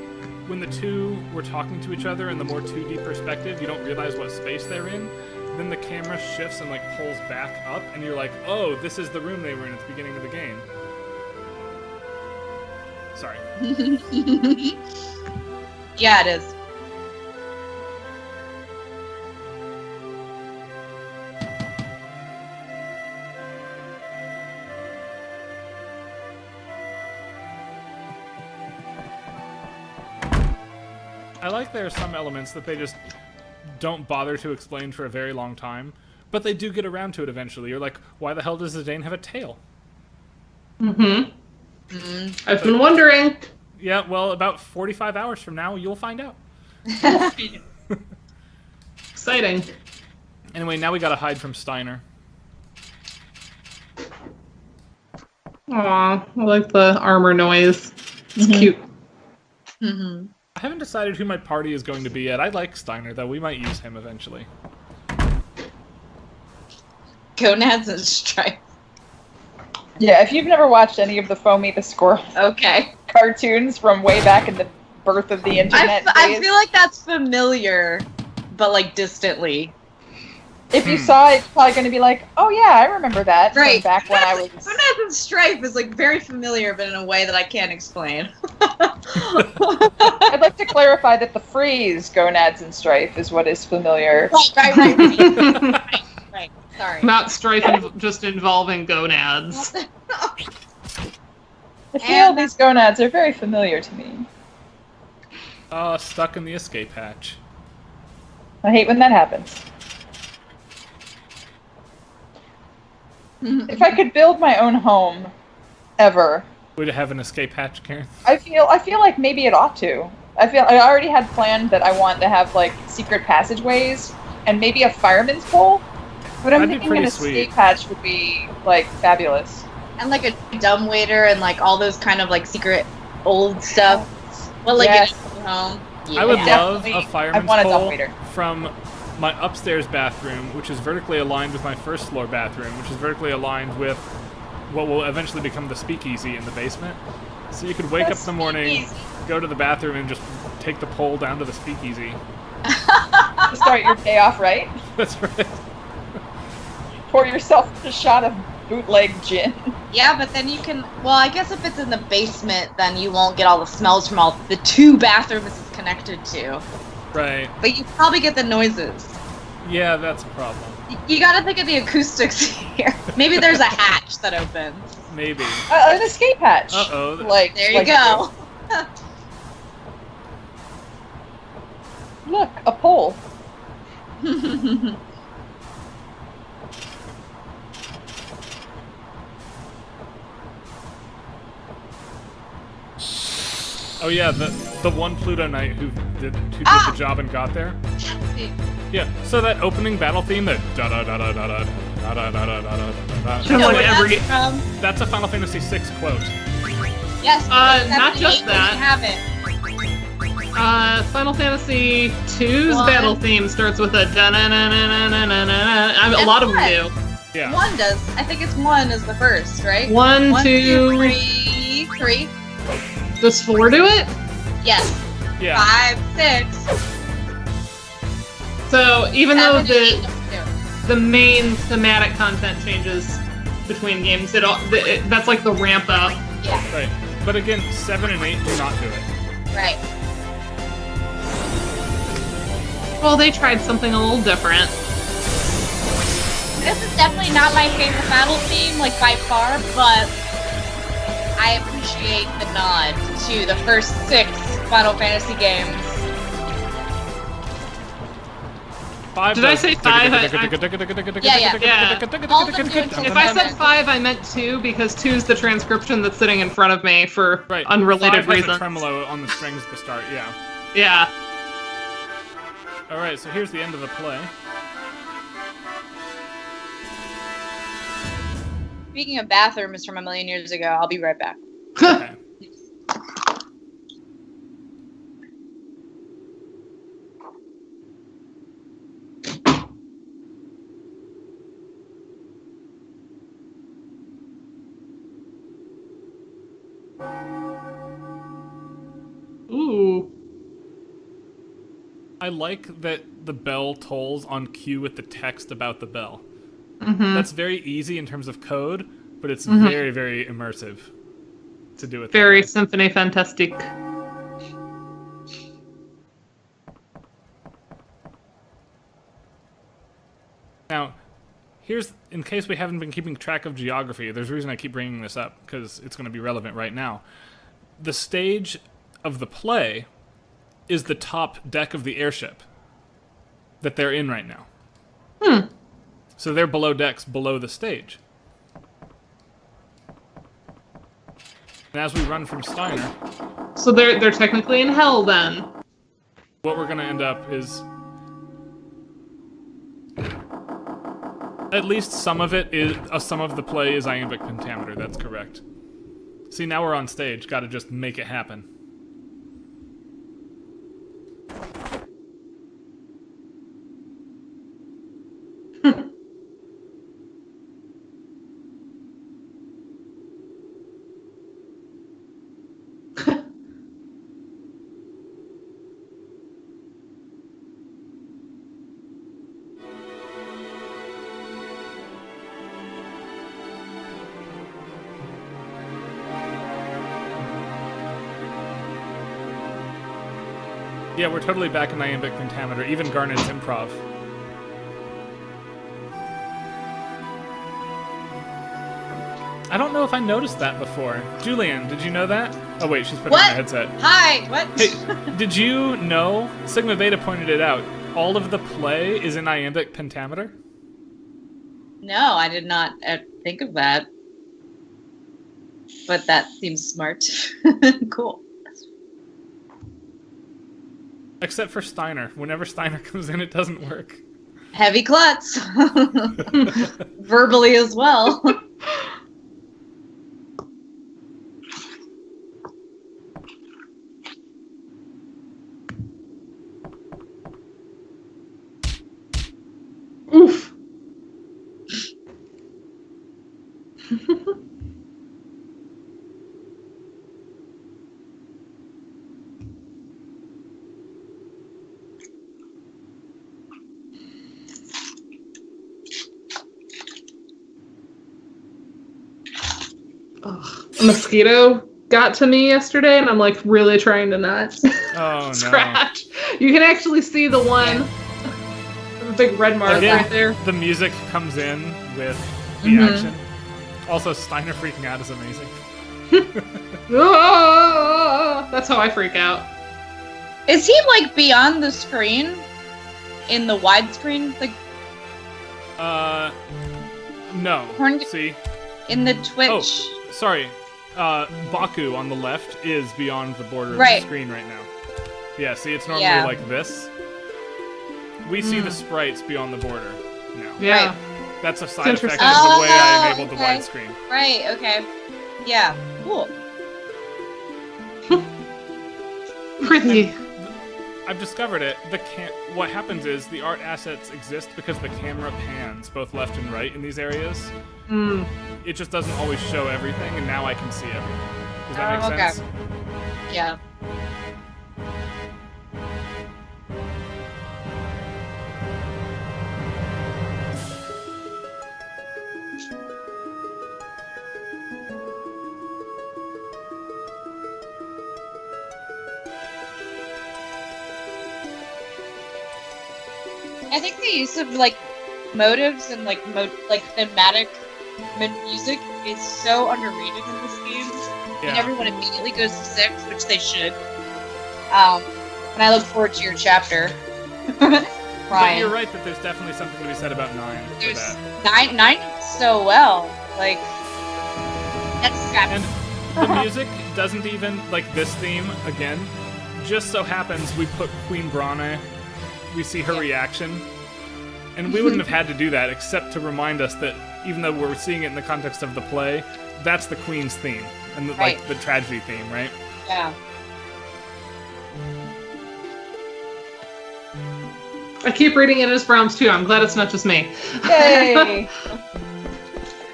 When the two were talking to each other in the more 2D perspective, you don't realize what space they're in. Then the camera shifts and like pulls back up, and you're like, oh, this is the room they were in at the beginning of the game. Sorry. Yeah, it is. I like there are some elements that they just don't bother to explain for a very long time, but they do get around to it eventually. You're like, why the hell does the Dane have a tail? I've been wondering. Yeah, well, about 45 hours from now, you'll find out. Exciting. Anyway, now we gotta hide from Steiner. Aw, I like the armor noise. It's cute. Mm-hmm. I haven't decided who my party is going to be yet. I like Steiner, though. We might use him eventually. Gonads and Stripe. Yeah, if you've never watched any of the Foamy the Squirrel Okay. cartoons from way back in the birth of the internet I days, feel like that's familiar, but like distantly. if you saw it, it's probably going to be like, oh yeah, I remember that from Right. back when I was... Gonads and Stripe is like very familiar, but in a way that I can't explain. I'd like to clarify that the phrase "gonads and strife" is what is familiar. Right. Sorry. Not strife just involving gonads. I feel these gonads are very familiar to me. Stuck in the escape hatch. I hate when that happens. If I could build my own home, ever, Would it have an escape hatch, Karen? I feel like maybe it ought to. I already had planned that I want to have like secret passageways and maybe a fireman's pole. But I'm That'd be thinking pretty an sweet. escape hatch would be like fabulous. And like a dumbwaiter and like all those kind of like secret old stuff. Well, like Yes. in home. I would Yeah. love a Definitely. fireman's I want a pole dumbwaiter. from my upstairs bathroom, which is vertically aligned with my first floor bathroom, which is vertically aligned with what will eventually become the speakeasy in the basement. So you could wake up in the morning, go to the bathroom, and just take the pole down to the speakeasy. To start your day off right. That's right. Pour yourself a shot of bootleg gin. Yeah, but then you can. Well, I guess if it's in the basement, then you won't get all the smells from all the two bathrooms it's connected to. Right. But you probably get the noises. Yeah, that's a problem. You gotta think of the acoustics here. Maybe there's a hatch that opens. Maybe. An escape hatch. Uh-oh. Like There you like go. Look, a pole. Oh yeah, the one Pluto Knight who did the job and got there. Yeah. So that opening battle theme, that da da da da da da da da da da da da. Just like every. That's a Final Fantasy VI quote. Yes. Not just 78 that. Have it. Final Fantasy II's One. battle theme starts with a da na na na na na na na. A lot of them do. Yeah. One does. I think it's one is the first, right? One, One, two. 2, 3, 3. Does 4 do it? Yes. Yeah. 5, 6. So even though 7, 8 the don't do. the main thematic content changes between games. That's like the ramp up. Yeah. Right. But again, 7 and 8 do not do it. Right. Well, they tried something a little different. This is definitely not my favorite battle theme, like by far, but I appreciate the nod to the first 6 Final Fantasy games. 5 Did I say 5? Yeah. All of them do it If I said 5, I meant 2 because 2 is the transcription that's sitting in front of me for unrelated 5 reasons. has a tremolo on the strings to start, yeah. Yeah. Alright, so here's the end of the play. Speaking of bathrooms from a million years ago, I'll be right back. Okay. Ooh. I like that the bell tolls on cue with the text about the bell. Mm-hmm. That's very easy in terms of code, but it's very, very immersive to do it. Very Symphony Fantastique. Now, here's, in case we haven't been keeping track of geography, there's a reason I keep bringing this up, because it's going to be relevant right now. The stage of the play is the top deck of the airship that they're in right now. So they're below decks, below the stage. And as we run from Steiner... So they're technically in hell then. What we're going to end up is... At least some of it is... some of the play is iambic pentameter, that's correct. See, now we're on stage, gotta just make it happen. Yeah, we're totally back in iambic pentameter, even Garnet's improv. I don't know if I noticed that before. Julianne, did you know that? Oh wait, she's putting on the headset. Hi, what? Hey, did you know, Sigma Beta pointed it out, all of the play is in iambic pentameter? No, I did not think of that. But that seems smart. Cool. Except for Steiner. Whenever Steiner comes in, it doesn't work. Heavy klutz. Verbally as well. Oof. A mosquito got to me yesterday, and I'm like really trying to not scratch. You can actually see the one, the big red mark right there. The music comes in with the action. Also, Steiner freaking out is amazing. That's how I freak out. Is he like beyond the screen? In the widescreen? Like no. Horn- See? in the Twitch. Oh, sorry. Baku on the left is beyond the border of the screen right now. Yeah, see, it's normally like this. We see the sprites beyond the border now. Yeah. Right. That's a side effect of the way I enabled the widescreen. Right, okay. Yeah, cool. Pretty. I've discovered it. What happens is the art assets exist because the camera pans both left and right in these areas. It just doesn't always show everything, and now I can see everything. Does that make sense? Yeah. I think the use of like motives and like thematic music is so underrated in this game. Yeah. And everyone immediately goes to 6, which they should. And I look forward to your chapter. But Ryan. you're right that there's definitely something to be said about 9 for There's that. 9 so well. Like, that's And the music doesn't even, like this theme, again, just so happens we put Queen Brane, we see her reaction, and we wouldn't have had to do that except to remind us that even though we're seeing it in the context of the play, that's the Queen's theme, and like the tragedy theme, right? Yeah. I keep reading it as Brahms too. I'm glad it's not just me. Yay!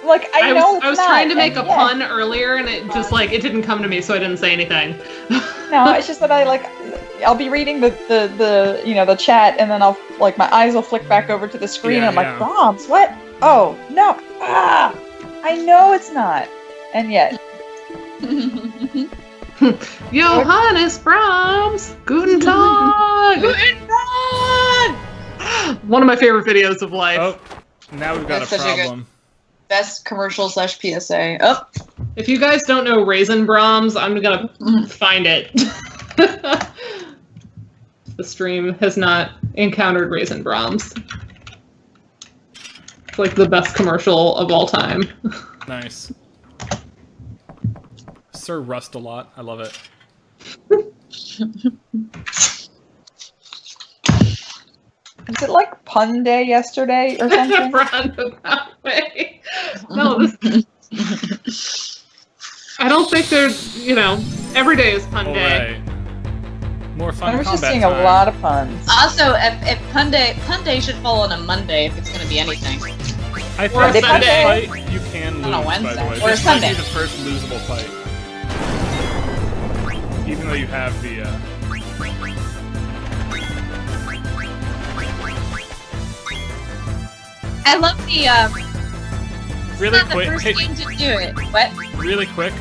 Like I was trying to make a pun earlier, and it just like it didn't come to me, so I didn't say anything. No, it's just that I'll be reading the chat, and then I'll like my eyes will flick back over to the screen, and I'm like, Brahms, what? Oh no! I know it's not, and yet. Johannes Brahms, Guten Tag! Guten Tag! One of my favorite videos of life. Oh, now we've got That's a such a problem. Best commercial / PSA. Oh, If you guys don't know Raisin Brahms, I'm gonna find it. The stream has not encountered Raisin Brahms. It's like the best commercial of all time. Nice. Sir Rust a lot. I love it. Is it like pun day yesterday or something? Roundabout way. No, this. I don't think there's, every day is pun day. Alright. More fun I was combat just seeing time. a lot of puns. also, if Pun Day should fall on a Monday if it's going to be anything. I Or a think that Sunday. fight you can lose, On a by the Wednesday. way. Or a This might Sunday. be the first losable fight. Even though you have the, I love the, Really it's not quick, the first hey, game to do it. What? really quick.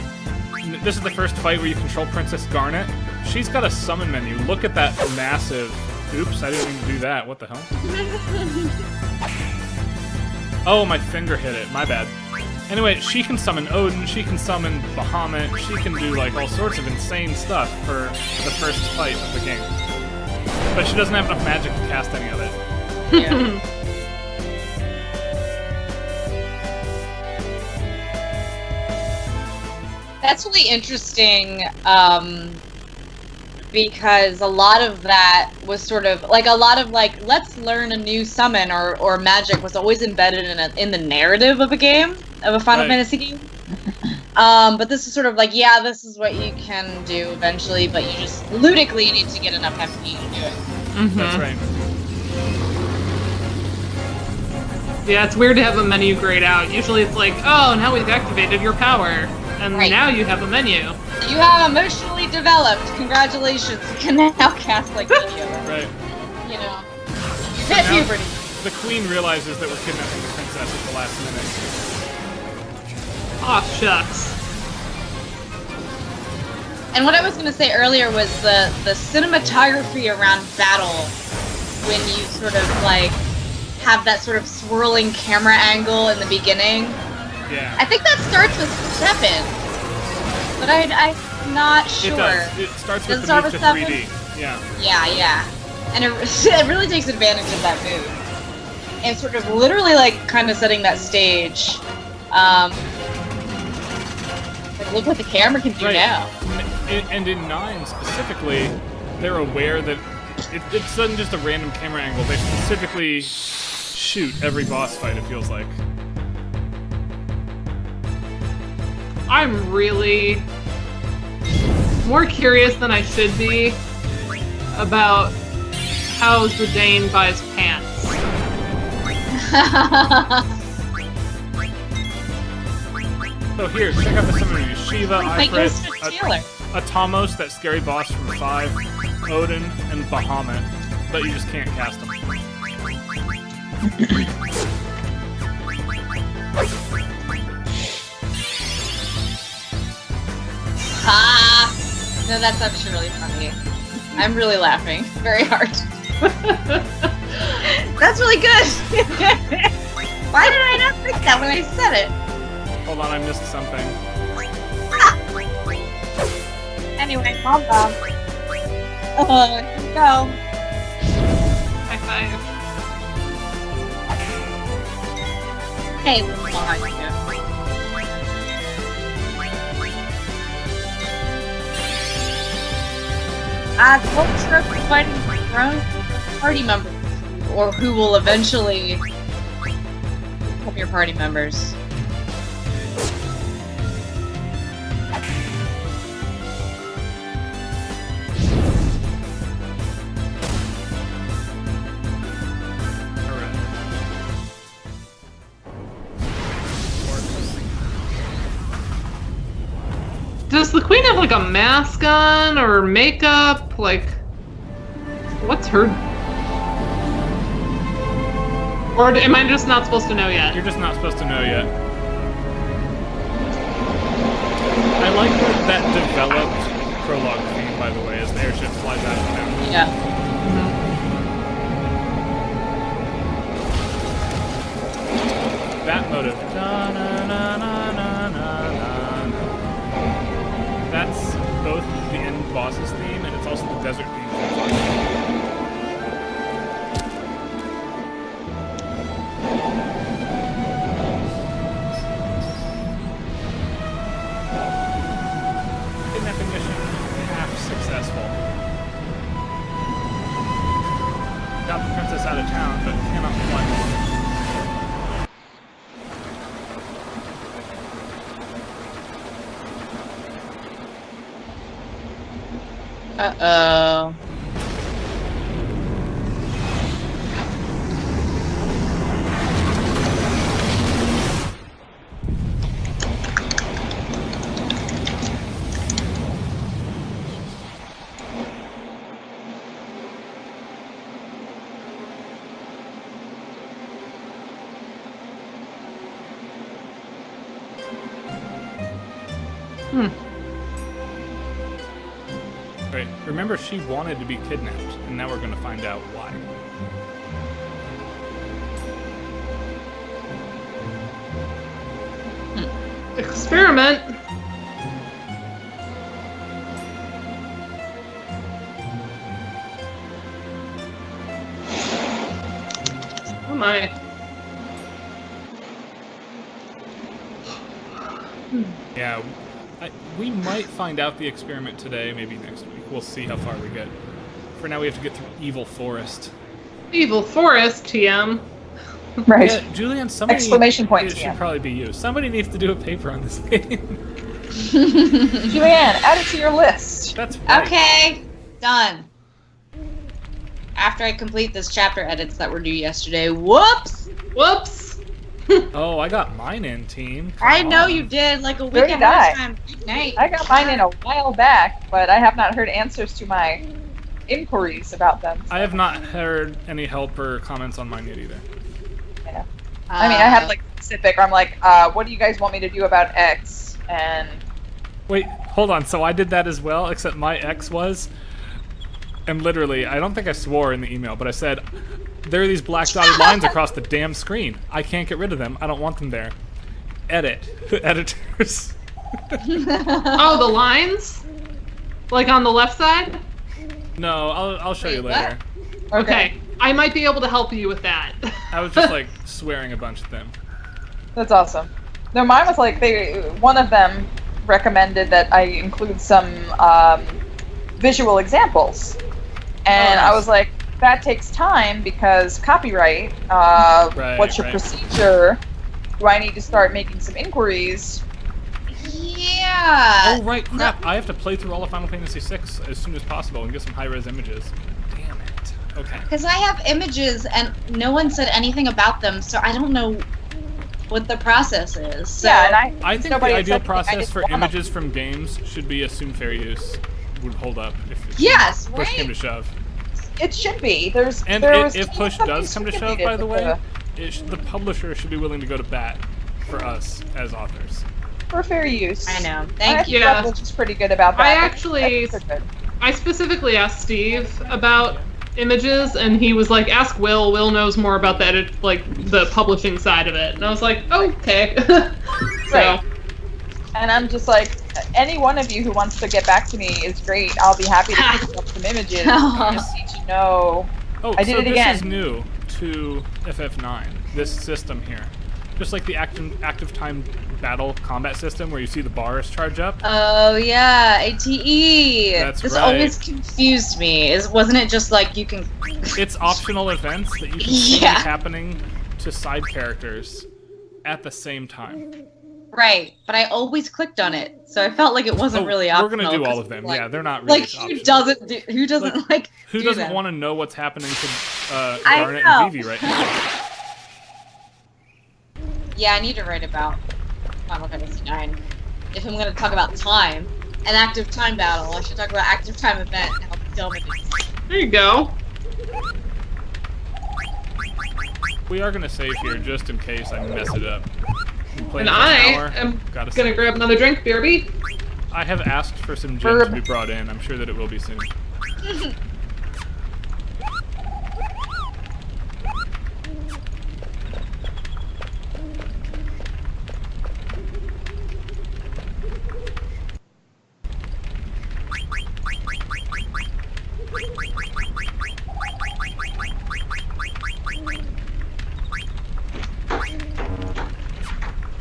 This is the first fight where you control Princess Garnet. She's got a summon menu. Look at that massive... Oops, I didn't mean to do that. What the hell? Oh, my finger hit it. My bad. Anyway, she can summon Odin, she can summon Bahamut, she can do, like, all sorts of insane stuff for the first fight of the game. But she doesn't have enough magic to cast any of it. Yeah. That's really interesting, because a lot of that was sort of like let's learn a new summon or magic was always embedded in the narrative of a game, of a Final Fantasy game. But this is sort of like, yeah, this is what you can do eventually, but you just ludically need to get enough MP to do it. Mm-hmm. That's right. Yeah, it's weird to have a menu grayed out. Usually it's like, oh, now we've activated your power. And now you have a menu. You have emotionally developed. Congratulations. You can now cast like video. Right. You know. Hit Now- puberty. The queen realizes that we're kidnapping the princess at the last minute. Aw, shucks. And what I was gonna say earlier was the cinematography around battle when you sort of like have that sort of swirling camera angle in the beginning. Yeah. I think that starts with 7. But I'm not sure. It does. It starts with Does the it move to start with 3D. Yeah. Yeah. And it really takes advantage of that move. And sort of literally like kind of setting that stage. Like look what the camera can do now. And in 9 specifically, they're aware that it's not just a random camera angle. They specifically shoot every boss fight, it feels like. I'm really more curious than I should be about how Zidane buys pants. So here, check out the summary. Shiva, Like goes Ifrit, to Taylor. Atamos, that scary boss from 5, Odin, and Bahamut. But you just can't cast them. Ah! No, that's actually really funny. I'm really laughing very hard. That's really good. Why did I not think that when I said it? Hold on, I missed something. Anyway, mom bomb. Here we go. High five. Hey, come on. Culture of providing your own party members, or who will eventually become your party members. Does the queen have like a mask on or makeup? Like, what's her? Or am I just not supposed to know yet? You're just not supposed to know yet. I like that developed prologue theme, by the way, as the airship flies out of town. Yeah. That motive. Na, na, na, na, na, na, na. That's both the end boss's theme and it's also the desert theme. Kidnapping mission half successful. Got the princess out of town, but cannot fly home. Uh-oh. Right. Remember, she wanted to be kidnapped, and now we're going to find out why. Experiment. Oh my. Yeah, we might find out the experiment today, maybe next week. We'll see how far we get. For now, we have to get through Evil Forest. Evil Forest, TM. Right. Yeah, Julianne, somebody... Exclamation point, It should TM. probably be you. Somebody needs to do a paper on this game. Julianne, add it to your list. That's right. Okay, done. After I complete this chapter edits that were due yesterday. Whoops! Whoops. Oh, I got mine in, team. Come I know on. you did, like a week Very ahead of nice. time. Good night. I got mine in a while back, but I have not heard answers to my inquiries about them. I have not heard any help or comments on mine yet either. Yeah. I mean, I have like specific. I'm like, what do you guys want me to do about X? And Wait, hold on. So I did that as well, except my ex was... And literally, I don't think I swore in the email, but I said, there are these black dotted lines across the damn screen. I can't get rid of them. I don't want them there. Edit. Editors. Oh, the lines? Like on the left side? No, I'll show you Wait, later. Okay. I might be able to help you with that. I was just like swearing a bunch at them. that's awesome. No, mine was like one of them recommended that I include some visual examples, and I was like, that takes time because copyright. What's your right. procedure? Do I need to start making some inquiries? Yeah. Oh, right, crap. I have to play through all of Final Fantasy VI as soon as possible and get some high-res images. Damn it. Okay. Because I have images and no one said anything about them, so I don't know what the process is. So Yeah, and I think the nobody had ideal said anything, I process just for want 'em. images from games should be assume fair use would hold up if yes, push came to right? shove. It should be. There's And there was if push something does come to shove, stipulated by the with way, the publisher should be willing to go to bat for us as authors. for fair use. I know. I Thank think you. Yeah. Publish is pretty good about that. I but actually- they're good. I specifically asked Steve about images, and he was like, "Ask Will. Will knows more about the the publishing side of it." And I was like, "Okay." Right. And I'm just like, any one of you who wants to get back to me is great. I'll be happy to pick up some images. I just need to know. Oh, I did so it again. this is new to FF9. This system here, just like the active time battle combat system where you see the bars charge up. Oh yeah, ATE. That's this right. always confused me. Wasn't it just like you can? It's optional events that you can see happening to side characters at the same time. Right, but I always clicked on it, so I felt like it wasn't really optional. We're gonna do all of them. Like, yeah, they're not really like optional. who doesn't want to know what's happening to Garnet and Vivi right now? Yeah, I need to write about Final Fantasy IX. If I'm gonna talk about time, an active time battle, I should talk about active time event and how dumb it is. There you go. We are gonna save here just in case I mess it up. And I am gonna grab another drink, BRB. I have asked for some gin to be brought in. I'm sure that it will be soon.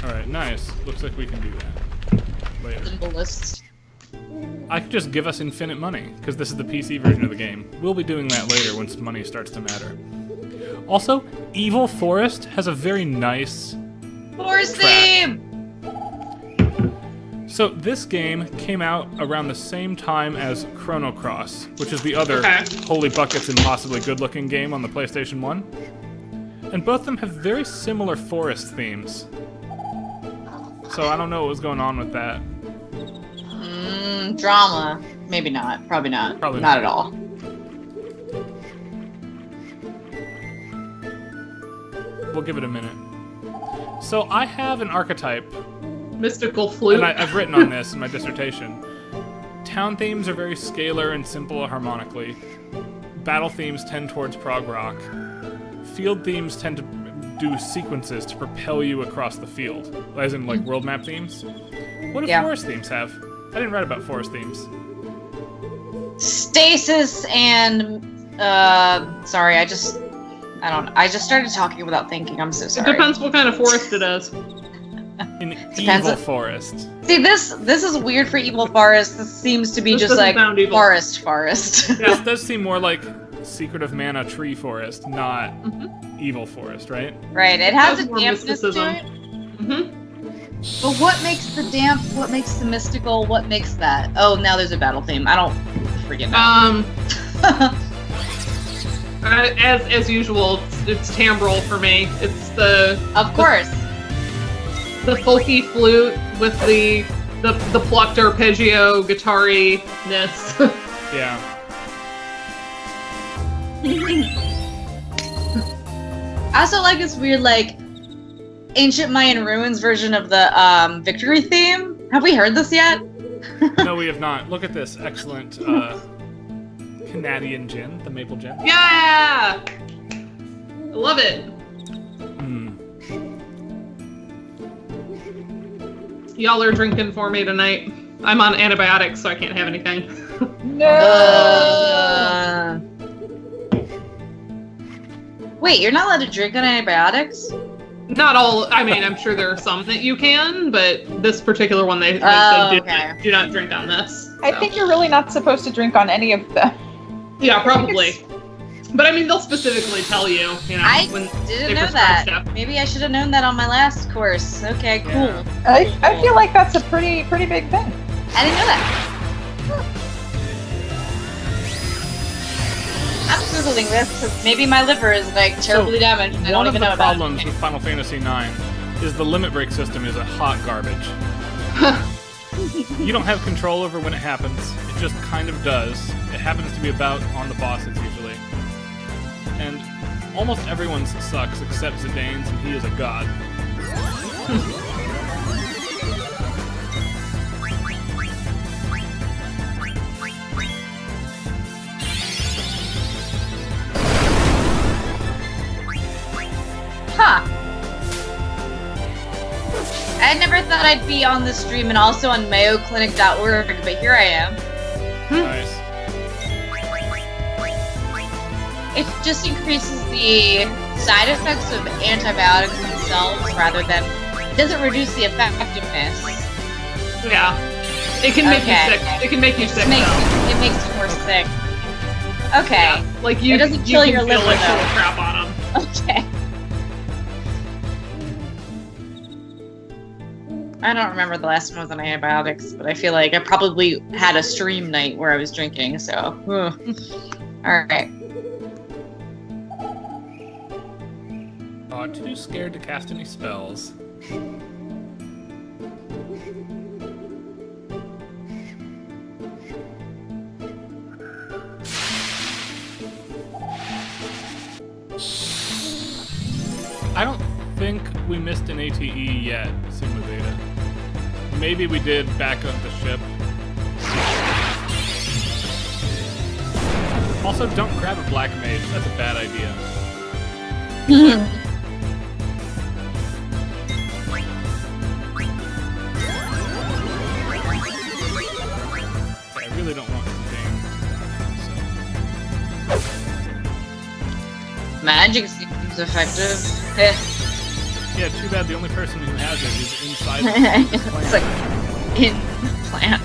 Alright, nice. Looks like we can do that. Later. Symbolist. I could just give us infinite money, because this is the PC version of the game. We'll be doing that later once money starts to matter. Also, Evil Forest has a very nice Forest track. theme! So this game came out around the same time as Chrono Cross, which is the other Holy Buckets impossibly good-looking game on the PlayStation 1. And both of them have very similar forest themes. So I don't know what was going on with that. Drama. Maybe not. Probably not. Probably not at all. We'll give it a minute. So I have an archetype. Mystical flute. And I've written on this in my dissertation. Town themes are very scalar and simple harmonically. Battle themes tend towards prog rock. Field themes tend to do sequences to propel you across the field, as in like world map themes. What do forest themes have? I didn't write about forest themes. Stasis and sorry, I just started talking without thinking. I'm so sorry. It depends what kind of forest it is. An evil forest. See, this is weird for Evil Forest. This seems to be This just like forest. Yeah. This does seem more like Secret of Mana Tree Forest, not Evil Forest, right? Right. It has a more dampness to mysticism. it. But what makes the damp? What makes the mystical? What makes that? Oh, now there's a battle theme. I don't forget that. As usual, it's timbral for me. It's the the folky flute with the plucked arpeggio guitar-y-ness. Yeah. I also like this weird, like, ancient Mayan ruins version of the victory theme. Have we heard this yet? No, we have not. Look at this excellent Canadian gin, the maple gin. Yeah! I love it. Y'all are drinking for me tonight. I'm on antibiotics, so I can't have anything. No! Wait, you're not allowed to drink on antibiotics? Not all. I mean, I'm sure there are some that you can, but this particular one they said do not drink on this. I think you're really not supposed to drink on any of them. Yeah, probably. But I mean, they'll specifically tell you, when I they didn't know prescribe that. stuff. Maybe I should have known that on my last course. Okay, cool. Yeah. I feel like that's a pretty big thing. I didn't know that. I'm Googling this because maybe my liver is like terribly damaged and I don't even know about it. One of the problems with Final Fantasy IX is the limit break system is a hot garbage. You don't have control over when it happens. It just kind of does. It happens to be about on the bosses usually. And almost everyone's sucks except Zidane's, and he is a god. I'd be on the stream and also on mayoclinic.org, but here I am. Nice. It just increases the side effects of antibiotics themselves rather than... It doesn't reduce the effectiveness. Yeah. It can make you sick. It can make you sick, though. It makes you more sick. Okay. Yeah. Like, you, it doesn't you kill can your feel liver, like though. full crap on them. Okay. I don't remember the last one was on antibiotics, but I feel like I probably had a stream night where I was drinking, so... Alright. Oh, I'm too scared to cast any spells. I don't think we missed an ATE yet, Sigma Beta. Maybe we did back up the ship. Also, don't grab a black mage. That's a bad idea. I really don't want thing. Magic seems effective. Yeah, too bad the only person who has it is inside the plant. It's like in the plant.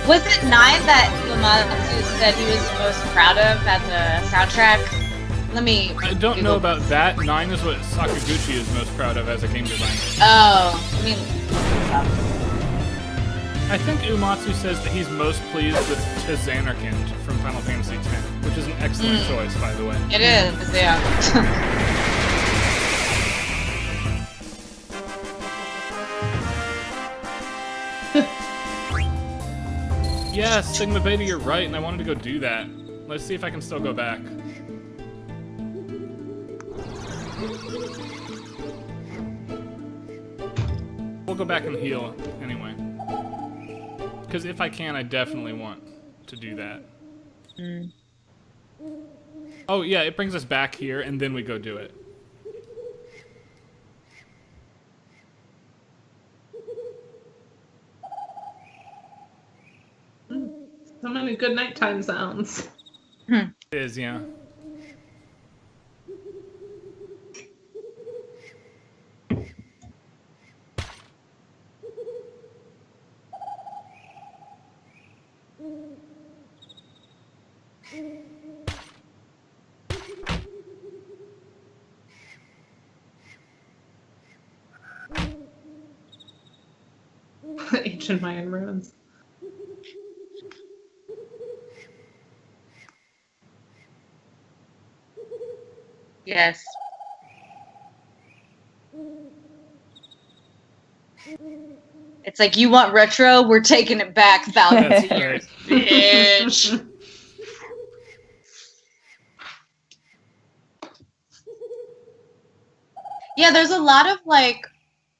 Was it 9 that Ludomusicology said he was most proud of as a soundtrack? Let me... I don't know about that. 9 is what Sakaguchi is most proud of as a game designer. Oh, I mean... I think Umatsu says that he's most pleased with Tizanarkand from Final Fantasy X, which is an excellent choice, by the way. It is, yeah. Yes, Sigma Beta, you're right, and I wanted to go do that. Let's see if I can still go back. We'll go back and heal anyway. Because if I can, I definitely want to do that. Oh yeah, it brings us back here, and then we go do it. So many good nighttime sounds. It is, yeah. Ancient Mayan ruins. Yes. It's like, you want retro? We're taking it back thousands of years, bitch. Yeah, there's a lot of, like,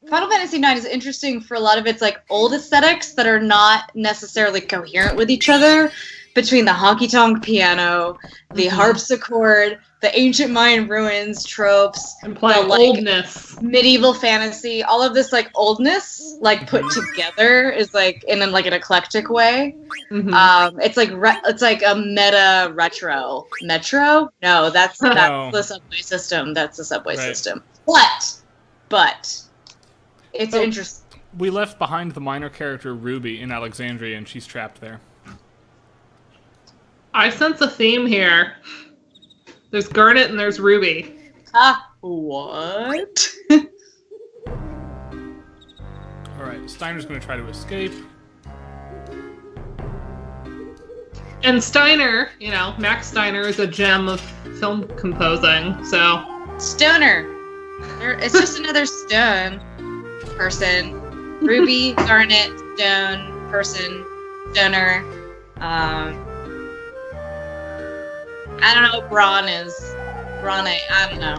Final Fantasy IX is interesting for a lot of its, like, old aesthetics that are not necessarily coherent with each other, between the honky-tonk piano, the harpsichord, the ancient Mayan ruins tropes, Implying like, oldness. medieval fantasy, all of this, like, oldness, like, put together is, like, in, like, an eclectic way. It's like a meta retro. Metro? No, that's the subway system. That's the subway system. But it's interesting. We left behind the minor character Ruby in Alexandria, and she's trapped there. I sense a theme here. There's Garnet and there's Ruby. What? Alright, Steiner's gonna try to escape. And Steiner, you know, Max Steiner is a gem of film composing, so... Stoner. It's just another stone person. Ruby, garnet, stone, person, stoner. I don't know what Brawn is. Bronze, I don't know.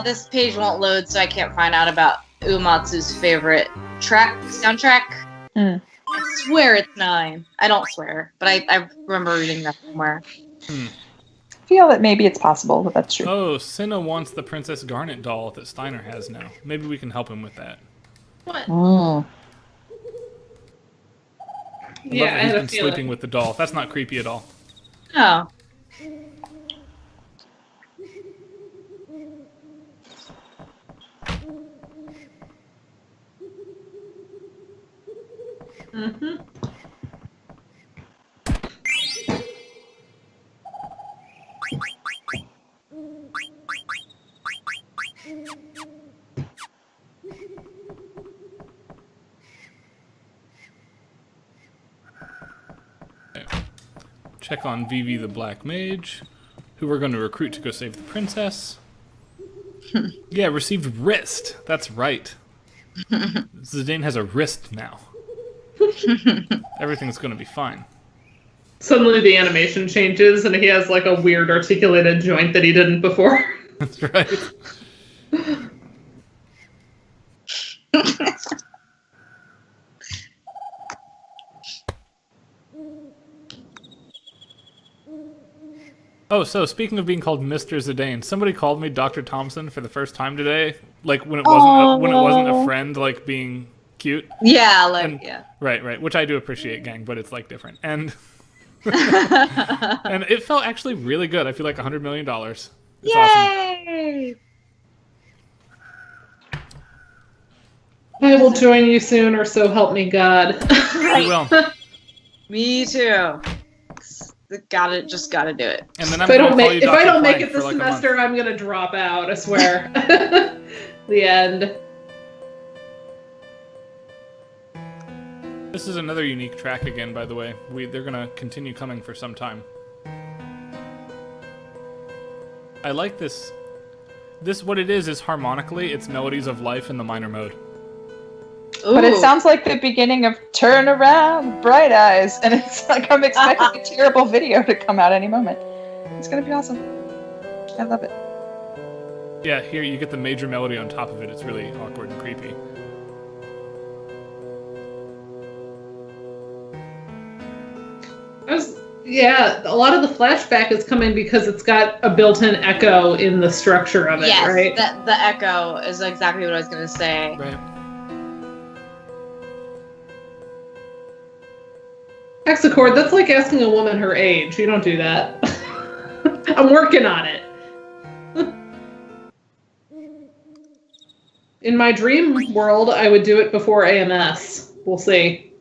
This page won't load, so I can't find out about Uematsu's favorite soundtrack. I swear it's 9. I don't swear, but I remember reading that somewhere. I feel that maybe it's possible, but that's true. Oh, Cinna wants the Princess Garnet doll that Steiner has now. Maybe we can help him with that. What? Mm. Yeah, I He's had a been feeling. sleeping with the doll. That's not creepy at all. Oh. Mm-hmm. Check on Vivi the Black Mage, who we're going to recruit to go save the princess. Yeah, received wrist. That's right. Zidane has a wrist now. Everything's going to be fine. Suddenly the animation changes and he has like a weird articulated joint that he didn't before. That's right. Oh, so speaking of being called Mr. Zidane, somebody called me Dr. Thompson for the first time today. Like when it wasn't a friend, like being cute. Yeah, like And- yeah. Right. Which I do appreciate, gang, but it's like different. And and it felt actually really good. I feel like $100 million. It's awesome. Yay! I will join you soon, or so help me God. We will. Me too. Just gotta do it. And then I'm If I going don't to call you make, if I Dr. don't make Plank it for this like a month. semester, I'm gonna drop out. I swear. The end. This is another unique track again, by the way. They're gonna continue coming for some time. I like this. What it is harmonically, it's Melodies of Life in the minor mode. But it Ooh. sounds like the beginning of Turn Around, Bright Eyes, and it's like I'm expecting a terrible video to come out any moment. It's gonna be awesome. I love it. Yeah, here you get the major melody on top of it. It's really awkward and creepy. Yeah, a lot of the flashback is coming because it's got a built-in echo in the structure of it, Yes, right? the echo is exactly what I was gonna say. Right. Hexachord, that's like asking a woman her age. You don't do that. I'm working on it. In my dream world, I would do it before AMS. We'll see.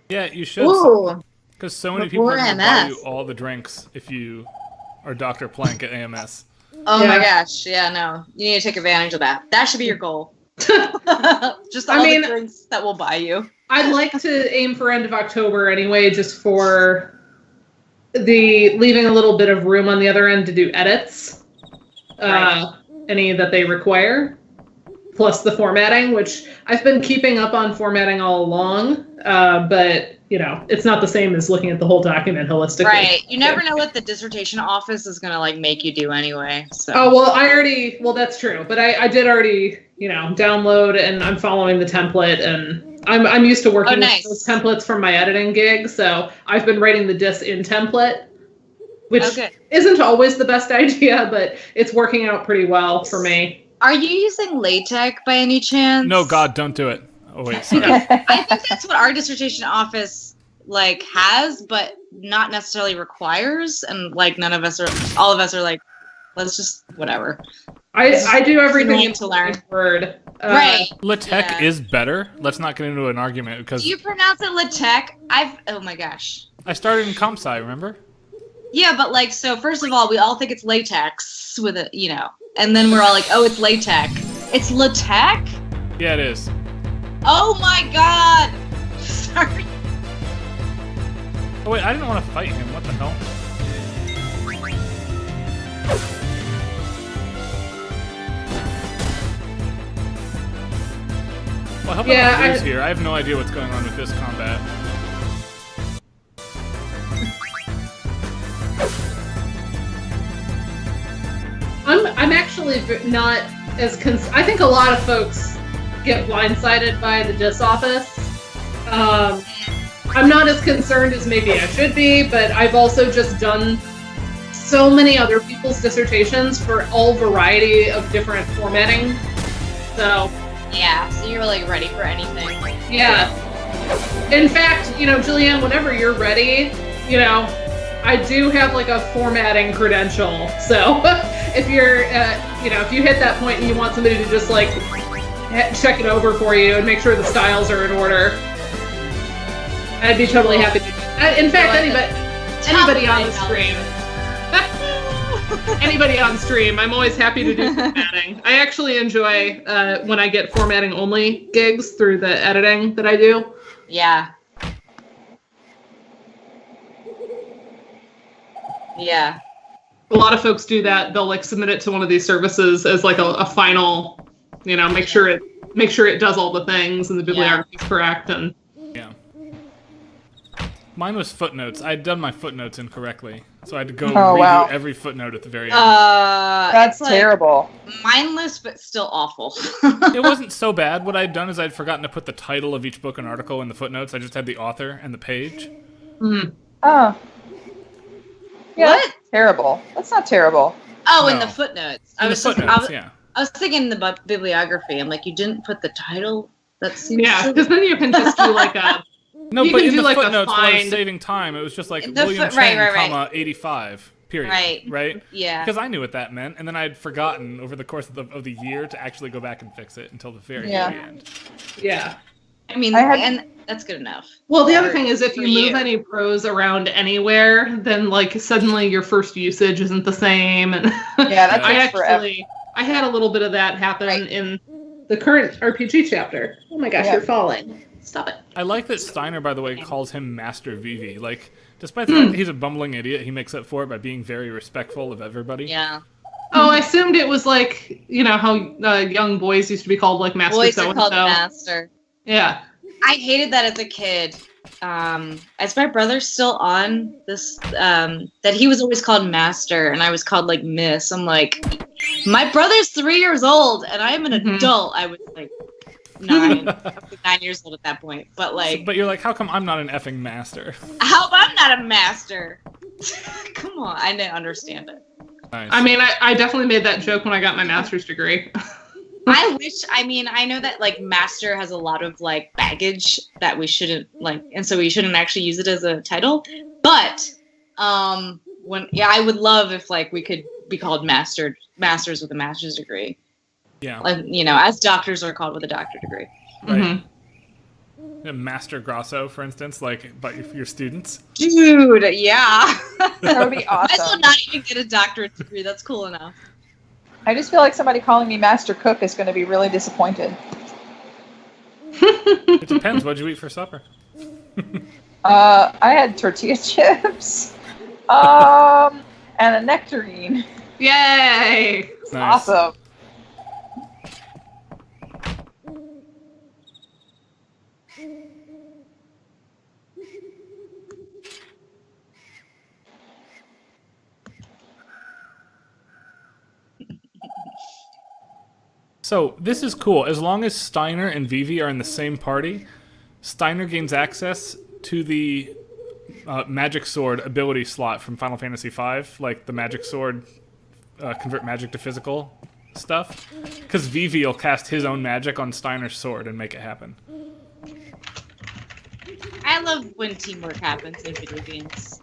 Yeah, you should. Ooh. Because so many people are Before going to buy AMS. you all the drinks if you are Dr. Plank at AMS. Oh my Yeah. gosh, yeah, no. You need to take advantage of that. That should be your goal. Just all the drinks that we'll buy you. I'd like to aim for end of October anyway, just for the leaving a little bit of room on the other end to do edits. Right. Any that they require. Plus the formatting, which I've been keeping up on formatting all along, but it's not the same as looking at the whole document holistically. Right. You never know what the dissertation office is gonna make you do anyway. So Oh, well, that's true. But I did already, download and I'm following the template and I'm used to working nice. with those templates from my editing gig. So I've been writing the diss in template, which Okay. isn't always the best idea, but it's working out pretty well for me. Are you using LaTeX by any chance? No, God, don't do it. Oh, wait, sorry. I think that's what our dissertation office has, but not necessarily requires. And all of us are like, let's just whatever. I do everything annoying in to learn. Word. Right. LaTeX Yeah. is better. Let's not get into an argument because Do you pronounce it LaTeX? Oh my gosh. I started in comp sci, remember? Yeah, but so first of all, we all think it's latex with it, and then we're all like, oh, it's LaTeX. It's LaTeX? Yeah, it is. Oh my god! Sorry. Oh, wait, I didn't want to fight him. What the hell? Yeah, gonna lose here. I have no idea what's going on with this combat. I'm actually not as I think a lot of folks get blindsided by the DIS office. I'm not as concerned as maybe I should be, but I've also just done so many other people's dissertations for all variety of different formatting. So Yeah, so you're like ready for anything. yeah. In fact, Julianne, whenever you're ready, I do have like a formatting credential. So if you're, if you hit that point and you want somebody to just like check it over for you and make sure the styles are in order, I'd be totally happy to do that. In fact, anybody on the stream. Anybody on stream, I'm always happy to do formatting. I actually enjoy when I get formatting only gigs through the editing that I do. Yeah. Yeah. A lot of folks do that. They'll like submit it to one of these services as like a final, make sure it does all the things and the bibliography is correct. And yeah. Mine was footnotes. I had done my footnotes incorrectly, so I had to go redo every footnote at the very end. That's terrible. Mindless, but still awful. It wasn't so bad. What I'd done is I'd forgotten to put the title of each book and article in the footnotes. I just had the author and the page. Mm. Oh. Yeah, What? that's terrible. That's not terrible. Oh, in No. the footnotes. In the footnotes, yeah. I was thinking in the bibliography. I'm like, you didn't put the title? That seems yeah, because then you can just do like a No, You but can in do the like a footnotes, while I was find- saving time, it was just like The William foot- right, Chang, right, right. comma 85. Period. Right. Yeah. Because I knew what that meant, and then I had forgotten over the course of the year to actually go back and fix it until the very end. yeah. I mean, and that's good enough. Well, the other thing is if For you you. move any prose around anywhere, then like suddenly your first usage isn't the same. And Yeah, that I takes forever. I had a little bit of that happen in the current RPG chapter. Oh my gosh, Yeah. you're falling. Stop it. I like that Steiner, by the way, calls him Master Vivi. Like, despite the fact that he's a bumbling idiot, he makes up for it by being very respectful of everybody. Yeah. Oh, I assumed it was like, how young boys used to be called like Master Boys so are and called so. master. Yeah. I hated that as a kid. Is my brother still on this? That he was always called master, and I was called like Miss. I'm like, my brother's 3 years old, and I am an adult. I was like 9, 9 years old at that point. But like, But you're like, how come I'm not an effing master? how come I'm not a master? Come on, I didn't understand it. Nice. I mean, I definitely made that joke when I got my master's degree. I know that like master has a lot of like baggage that we shouldn't like, and so we shouldn't actually use it as a title. But I would love if like we could be called masters with a master's degree. Yeah. Like, as doctors are called with a doctorate degree. Right. Mm-hmm. Yeah, Master Grasso, for instance, like, but if your students. Dude, yeah. That would be I still awesome. not even get a doctorate degree. That's cool enough. I just feel like somebody calling me Master Cook is going to be really disappointed. It depends. What'd you eat for supper? I had tortilla chips, and a nectarine. Yay! Nice. Awesome. So, this is cool. As long as Steiner and Vivi are in the same party, Steiner gains access to the Magic Sword ability slot from Final Fantasy V, like the Magic Sword convert magic to physical stuff. Because Vivi will cast his own magic on Steiner's sword and make it happen. I love when teamwork happens in video games.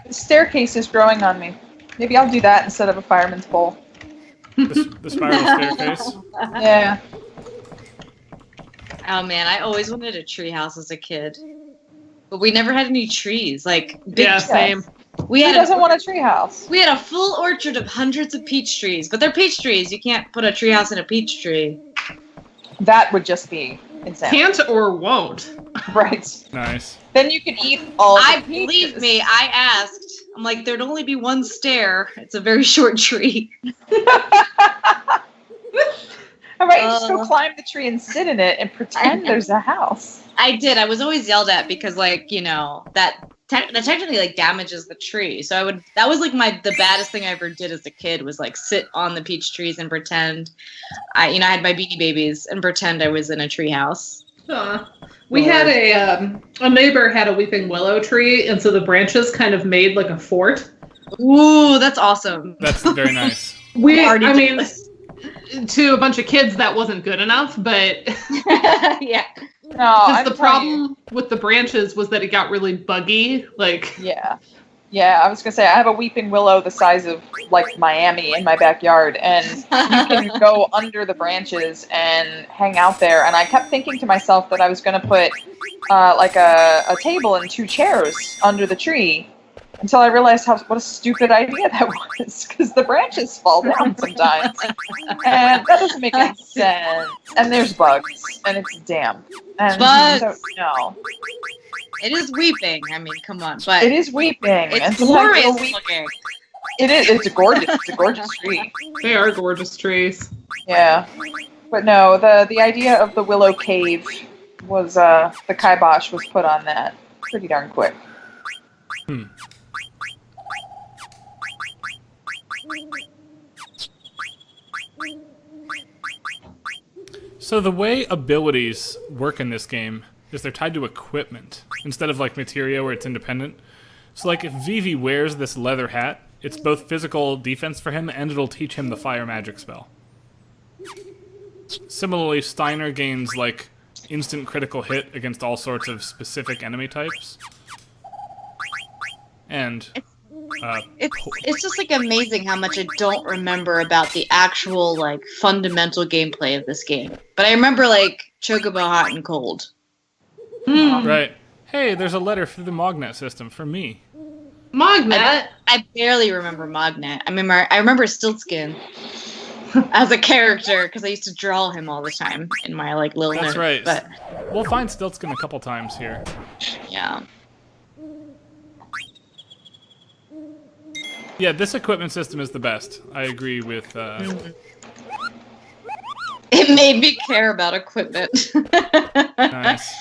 The staircase is growing on me. Maybe I'll do that instead of a fireman's pole. The spiral staircase. Yeah. Oh man, I always wanted a tree house as a kid, but we never had any trees. Like big Yeah, same. We Who had doesn't want a treehouse? we had a full orchard of hundreds of peach trees, but they're peach trees. You can't put a tree house in a peach tree. That would just be insane. Can't or won't. Right. Nice. Then you could eat all the Believe peaches. me, I asked. I'm like, there'd only be one stair. It's a very short tree. How about you just go climb the tree and sit in it and pretend there's a house? I did. I was always yelled at because, like, you know, that technically like damages the tree. So that was like the baddest thing I ever did as a kid was like sit on the peach trees and pretend I had my Beanie Babies and pretend I was in a tree house. We had a neighbor had a weeping willow tree, and so the branches kind of made like a fort. Ooh, that's awesome. That's very nice. To a bunch of kids, that wasn't good enough, but yeah. No, because the problem with the branches was that it got really buggy. Like, yeah. I was gonna say I have a weeping willow the size of like Miami in my backyard, and you can go under the branches and hang out there. And I kept thinking to myself that I was gonna put like a table and 2 chairs under the tree, until I realized what a stupid idea that was, because the branches fall down sometimes, and that doesn't make any sense. And there's bugs, and it's damp. And bugs. So, no. It is weeping. I mean, come on, but It is weeping. it's and glorious sometimes looking. It is. It's gorgeous. It's a gorgeous tree. they are gorgeous trees. Yeah. But no, the idea of the willow cave was the kibosh was put on that pretty darn quick. So the way abilities work in this game is they're tied to equipment instead of like materia where it's independent. So like if Vivi wears this leather hat, it's both physical defense for him and it'll teach him the fire magic spell. Similarly, Steiner gains like instant critical hit against all sorts of specific enemy types. And it's just like amazing how much I don't remember about the actual like fundamental gameplay of this game. But I remember like Chocobo Hot and Cold. Right. Hey, there's a letter through the Mognet system for me. Mognet? I barely remember Mognet. I remember Stiltskin as a character because I used to draw him all the time in my like little That's notes. right. But We'll find Stiltskin a couple times here. yeah. Yeah, this equipment system is the best. I agree with... It made me care about equipment. Nice.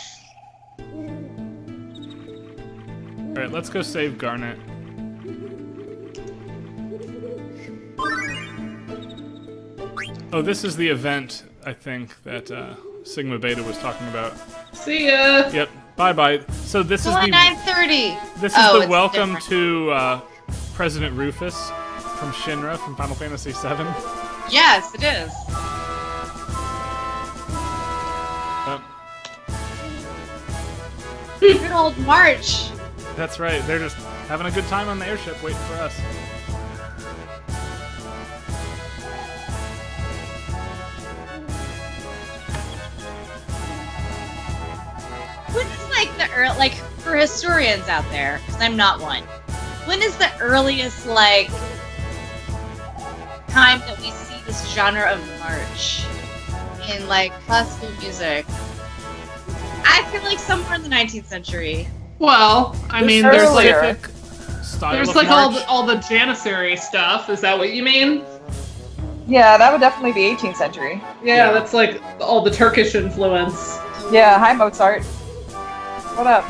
Alright, let's go save Garnet. Oh, this is the event, I think, that Sigma Beta was talking about. See ya! Yep, bye-bye. So this is the... 9:30! This is the welcome to President Rufus from Shinra from Final Fantasy VII. Yes, it is. Good old March. That's right, they're just having a good time on the airship waiting for us. When is like for historians out there, because I'm not one, when is the earliest like time that we see this genre of march in like classical music? I feel like somewhere in the 19th century. Well, I mean, Earlier. there's like all the Janissary stuff. Is that what you mean? Yeah, that would definitely be 18th century. Yeah, that's like all the Turkish influence. Yeah, hi Mozart. What up?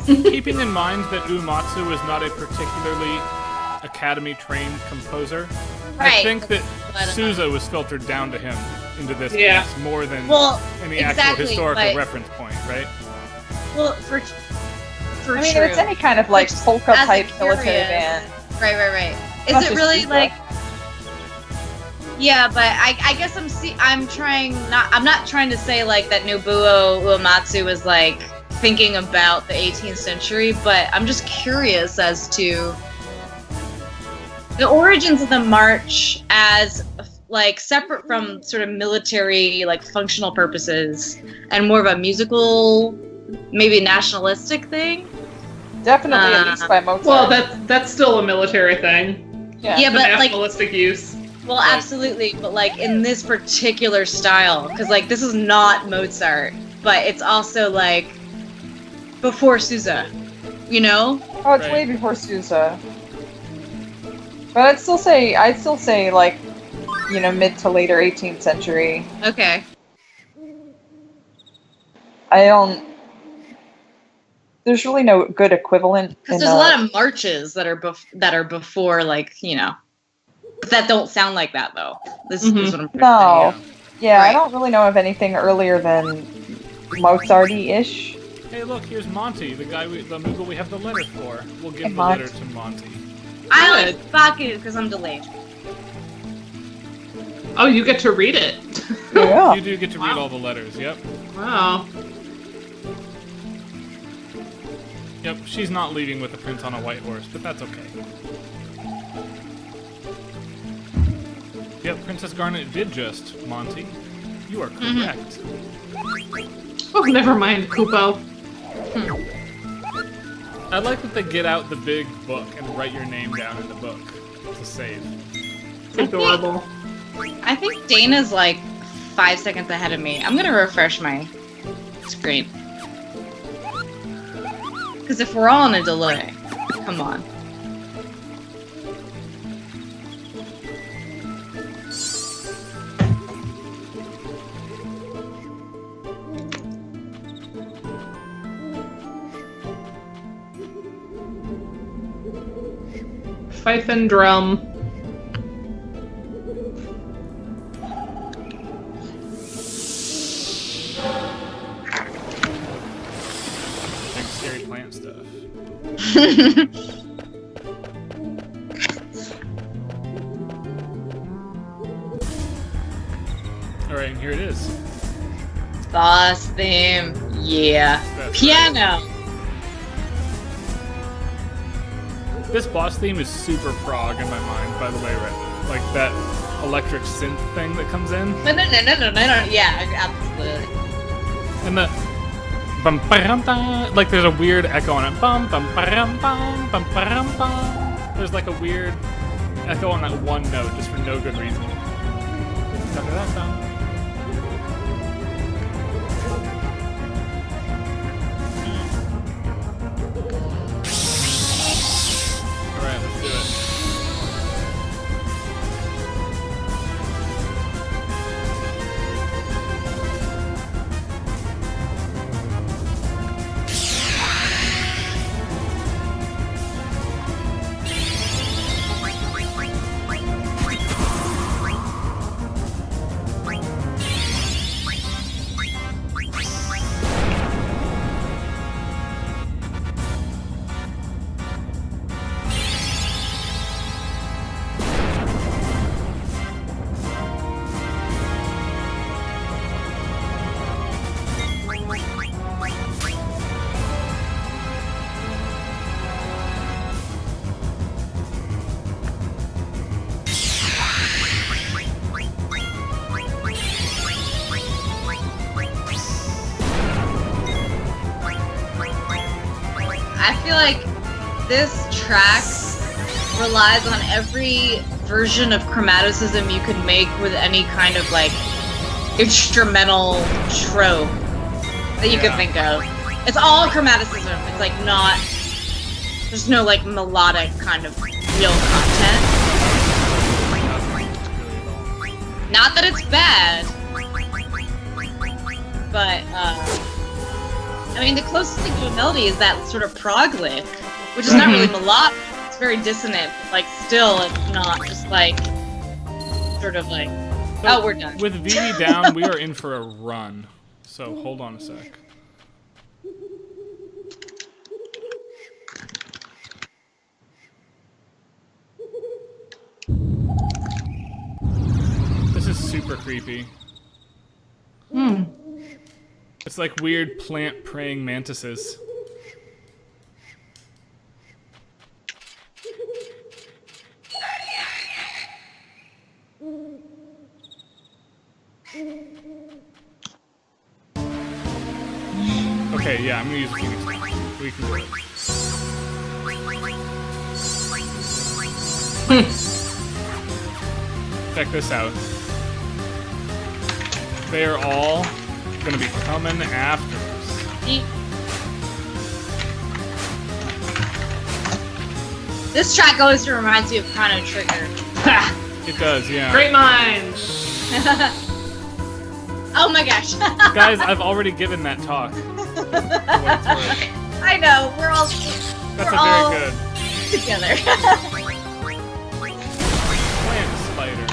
Keeping in mind that Uematsu is not a particularly academy-trained composer, I Right. think that Sousa was filtered down to him into this Yeah. piece more than any exactly, actual historical but- reference point, right? Well, for I mean, true. if it's any kind of like polka As a type military curious- band. Right. Is Not it just really Sousa. like? Yeah, but I guess I'm not trying to say like that Nobuo Uematsu was like thinking about the 18th century, but I'm just curious as to the origins of the march as like separate from sort of military like functional purposes and more of a musical, maybe nationalistic thing. Definitely, at least by Mozart. Well, that's still a military thing. Yeah, The but like nationalistic use. well, absolutely, but like in this particular style, because like this is not Mozart, but it's also like before Sousa, you know? Oh, it's Right. way before Sousa. But I'd still say like, you know, mid to later 18th century. Okay. I don't. There's really no good equivalent. Because there's a lot of marches that are before, like, you know, that don't sound like that though. This is what I'm trying No. to say. Yeah, Right. I don't really know of anything earlier than Mozart-ish. Hey, look, here's Monty, the Moogle we have the letter for. We'll give Hey, the Monty. letter to Monty. I like fuck it because I'm delayed. Oh, you get to read it. Yeah. You do get to read all the letters, yep. Wow. Yep, she's not leaving with the prince on a white horse, but that's okay. Yep, Princess Garnet did just, Monty. You are correct. Oh, never mind, Kupo. I like that they get out the big book and write your name down in the book to save. It's adorable. I think Dana's like 5 seconds ahead of me. I'm gonna refresh my screen. Because if we're all in a delay, come on. Fife and drum. Like scary plant stuff. Alright, and here it is. Boss theme. Yeah. That's Piano. This boss theme is super prog in my mind, by the way, right? Like that electric synth thing that comes in. No. Yeah, absolutely. And the bum ba-rum ba, like there's a weird echo on it. Bum bum ba-rum bum bum ba-rum bum. There's like a weird echo on that one note just for no good reason. Da-da-da-dum. Alright, let's do it. I feel like this track relies on every version of chromaticism you could make with any kind of like instrumental trope that you could think of. It's all chromaticism. It's like not. There's no like melodic kind of real content. Not that it's bad, but I mean the closest thing to a melody is that sort of prog lick, which is not really melodic. It's very dissonant, but like still it's not just like sort of like So oh we're done. With Vivi down, we are in for a run. So hold on a sec. This is super creepy. It's like weird plant praying mantises. Okay, yeah, I'm gonna use a Phoenix now. We can do it. Check this out. They are all gonna be coming after us. This track always reminds me of Chrono Trigger. It does, yeah. Great minds. Oh my gosh. Guys, I've already given that talk. For what it's worth. I know, we're all That's all very good. together. Plant spider.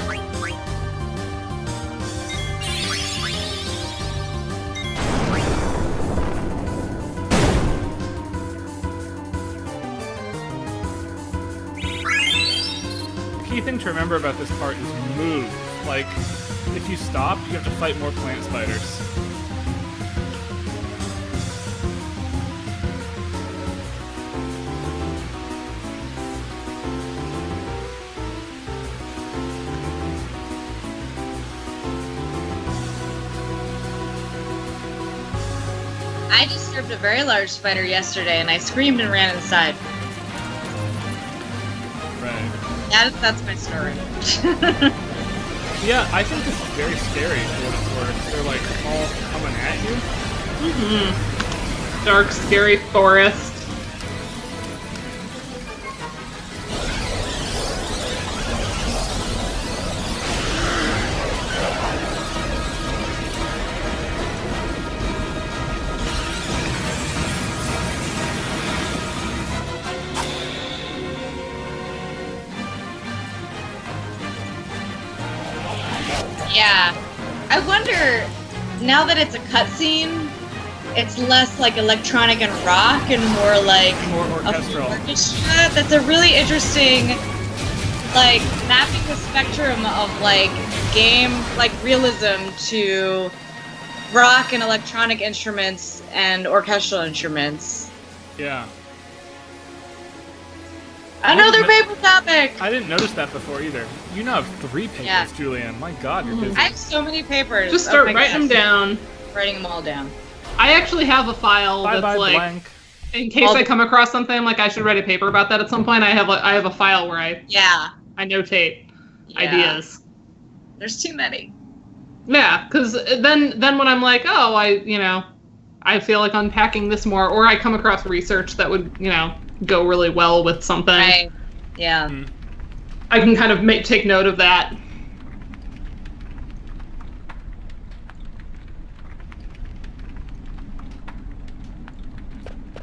Key thing to remember about this part is move. Like, if you stop, you have to fight more plant spiders. I disturbed a very large spider yesterday, and I screamed and ran inside. Right. That's my story. Yeah, I think this is very scary for what it's worth. They're like all coming at you. Dark, scary forest. Yeah. I wonder, now that it's a cutscene, it's less like electronic and rock and more like More a orchestral. orchestra. That's a really interesting, like, mapping the spectrum of, like, game, like, realism to rock and electronic instruments and orchestral instruments. Yeah. Another paper topic! I didn't notice that before either. You now have 3 papers, Yeah. Julianne. My God, you're busy. I have so many papers. Just start my writing them gosh. down. Writing them all down. I actually have a file Bye that's bye like, blank. in case I come across something, I'm like, I should write a paper about that at some point. I have a file where I notate ideas. There's too many. Yeah, because then when I'm like, oh, I feel like unpacking this more, or I come across research that would, go really well with something. Right. Yeah. I can kind of take note of that.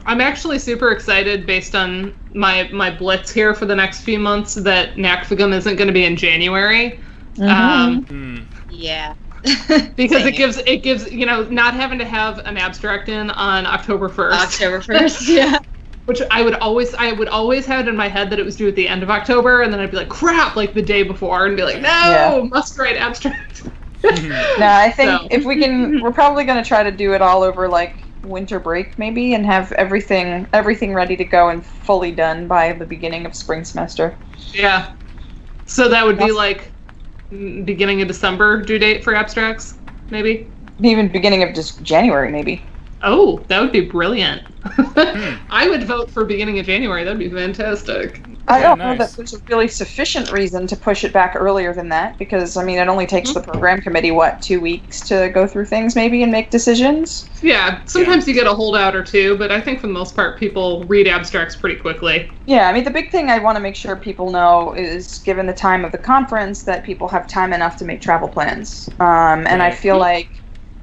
I'm actually super excited based on my blitz here for the next few months that NACFGM isn't going to be in January. Yeah. Because it gives not having to have an abstract in on October 1st. October 1st, yeah. Which I would always have it in my head that it was due at the end of October, and then I'd be like, crap, like the day before, and be like, no, must write abstract. No, I think if we can, we're probably going to try to do it all over like winter break maybe, and have everything ready to go and fully done by the beginning of spring semester. Yeah. So that would be like beginning of December due date for abstracts, maybe? Even beginning of just January, maybe. Oh, that would be brilliant. I would vote for beginning of January. That'd be fantastic. I don't know nice. that there's a really sufficient reason to push it back earlier than that, because, I mean, it only takes the program committee, 2 weeks to go through things maybe and make decisions? Yeah, sometimes you get a holdout or two, but I think for the most part, people read abstracts pretty quickly. Yeah, I mean, the big thing I want to make sure people know is, given the time of the conference, that people have time enough to make travel plans. And I feel like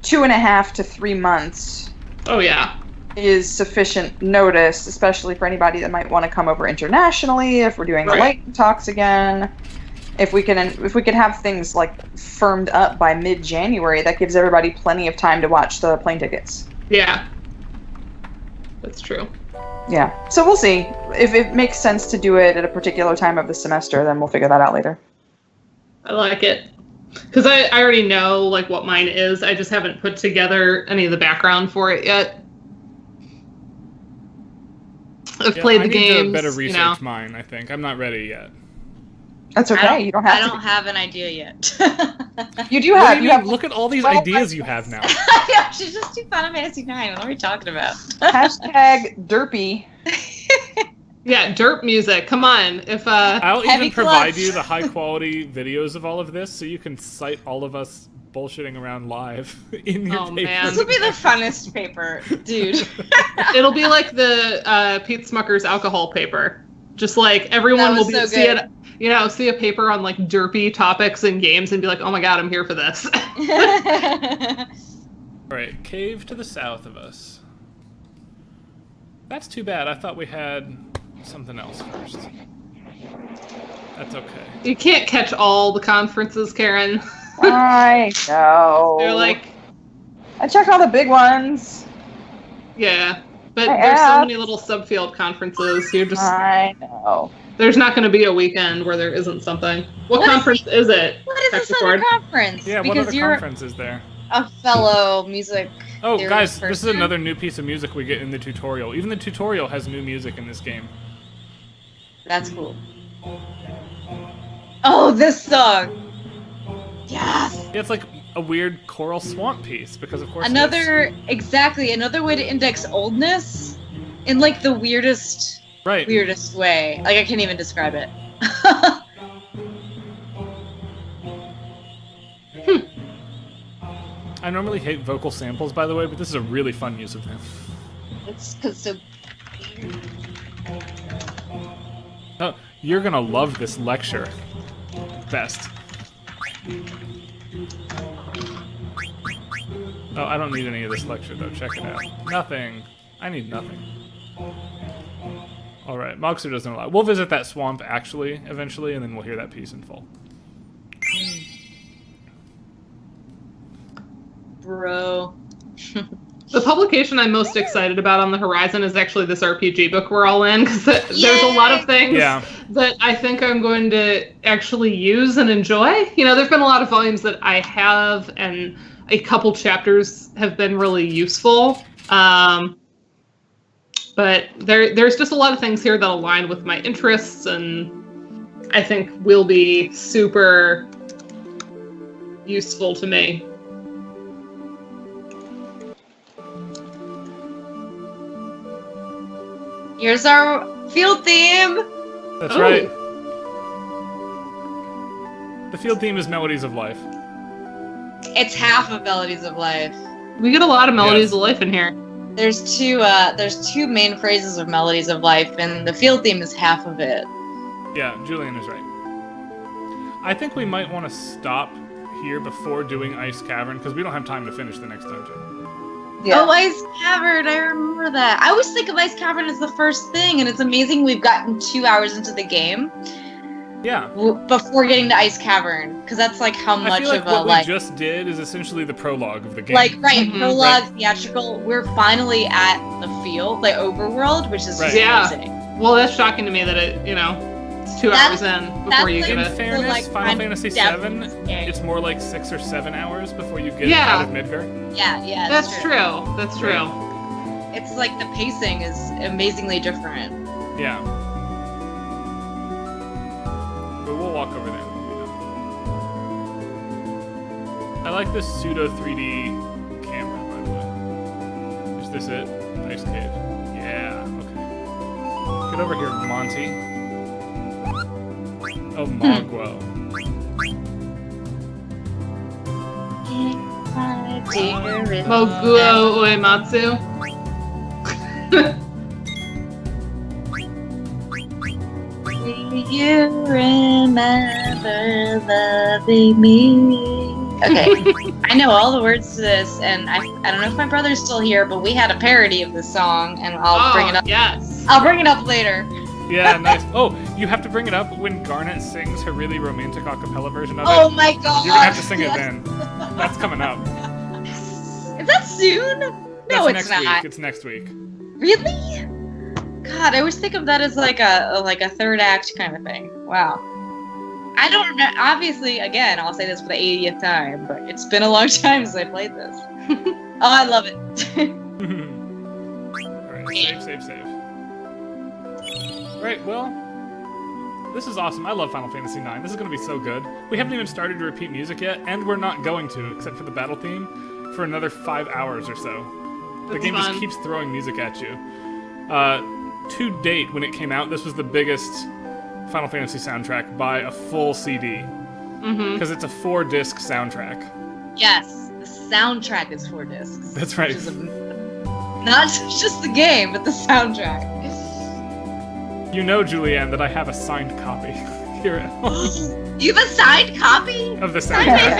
2.5 to 3 months Oh, yeah. is sufficient notice, especially for anybody that might want to come over internationally, if we're doing the lightning talks again. If we can have things like firmed up by mid-January, that gives everybody plenty of time to watch the plane tickets. Yeah. That's true. Yeah. So we'll see. If it makes sense to do it at a particular time of the semester, then we'll figure that out later. I like it. Because I already know, like, what mine is. I just haven't put together any of the background for it yet. I've played the games. I need to better research mine, I think. I'm not ready yet. That's okay. You don't have to. I don't have an idea yet. You do have. You have. Look at all these ideas you have now. Yeah, she's just too Final Fantasy 9. What are we talking about? Hashtag derpy. Yeah, derp music. Come on. If I'll Heavy even provide clutch. you the high quality videos of all of this, so you can cite all of us bullshitting around live in your Oh, paper. man. This will be the funnest paper, dude. it'll be like the Pete Smucker's alcohol paper. Just like everyone That will was be so see good. it, see a paper on like derpy topics in games and be like, oh my god, I'm here for this. Alright, cave to the south of us. That's too bad. I thought we had something else first. That's okay. You can't catch all the conferences, Karen. I know. They're like, I checked all the big ones. yeah. But I there's so asked. many little subfield conferences. You're just I know. there's not going to be a weekend where there isn't something. What What is conference is it? What is this other Hexacord? conference? Yeah, what because other you're conference is there? a fellow music. Oh, theory guys, this is person. another new piece of music we get in the tutorial. Even the tutorial has new music in this game. That's cool. Oh, this song. Yes. Yeah, it's like a weird choral swamp piece, because of course Another way to index oldness in like the weirdest right. way. Like I can't even describe it. I normally hate vocal samples, by the way, but this is a really fun use of them. It's because so. Oh, you're gonna love this lecture. Best. Oh, I don't need any of this lecture, though. Check it out. Nothing. I need nothing. Alright, Moxer doesn't allow. We'll visit that swamp, actually, eventually, and then we'll hear that piece in full. Bro. The publication I'm most excited about on the horizon is actually this RPG book we're all in, because there's a lot of things that I think I'm going to actually use and enjoy. There's been a lot of volumes that I have, and a couple chapters have been really useful. But there's just a lot of things here that align with my interests, and I think will be super useful to me. Here's our field theme. That's Oh. right. The field theme is Melodies of Life. It's half of Melodies of Life. We get a lot of melodies Yes. of life in here. There's two main phrases of Melodies of Life, and the field theme is half of it. Yeah, Julianne is right. I think we might want to stop here before doing Ice Cavern, because we don't have time to finish the next dungeon. Yeah. Oh, Ice Cavern, I remember that. I always think of Ice Cavern as the first thing, and it's amazing we've gotten 2 hours into the game Yeah. before getting to Ice Cavern, because that's like how I much feel like of a what we just did is essentially the prologue of the game. Mhm. prologue, theatrical. We're finally at the field, like overworld, which is Right. just Yeah. amazing. Well, that's shocking to me that it's 2 hours in before you that's get In it. fairness, like, Final kind Fantasy of VII, depth. it's more like 6 or 7 hours before you get Yeah. out of Midgar. Yeah, That's true. That's true. It's like the pacing is amazingly different. Yeah. But we'll walk over there. I like this pseudo 3D camera, by the way. Is this it? Nice cave. Yeah, okay. Get over here, Monty. Oh, Mogwai. Moguo Uematsu. Do you remember loving me? Okay, I know all the words to this, and I don't know if my brother's still here, but we had a parody of this song, and I'll bring it up. Yes. I'll bring it up later. Yeah, nice. Oh, you have to bring it up when Garnet sings her really romantic a cappella version of it. Oh my god! You're gonna have to sing it yes. then. That's coming up. Is that soon? No, That's it's next not. week. It's next week. Really? God, I always think of that as like a third act kind of thing. Wow. I don't remember. Obviously, again, I'll say this for the 80th time, but it's been a long time since I played this. Oh, I love it. Alright, save. Alright, well, this is awesome. I love Final Fantasy IX. This is going to be so good. We haven't even started to repeat music yet, and we're not going to, except for the battle theme, for another 5 hours or so. The That's game fun. just keeps throwing music at you. To date, when it came out, this was the biggest Final Fantasy soundtrack by a full CD. Mm-hmm. Because it's a 4-disc soundtrack. Yes, the soundtrack is 4 discs. That's right. Which is not just the game, but the soundtrack. You know, Julianne, that I have a signed copy here at home You have a signed copy? of the I soundtrack. have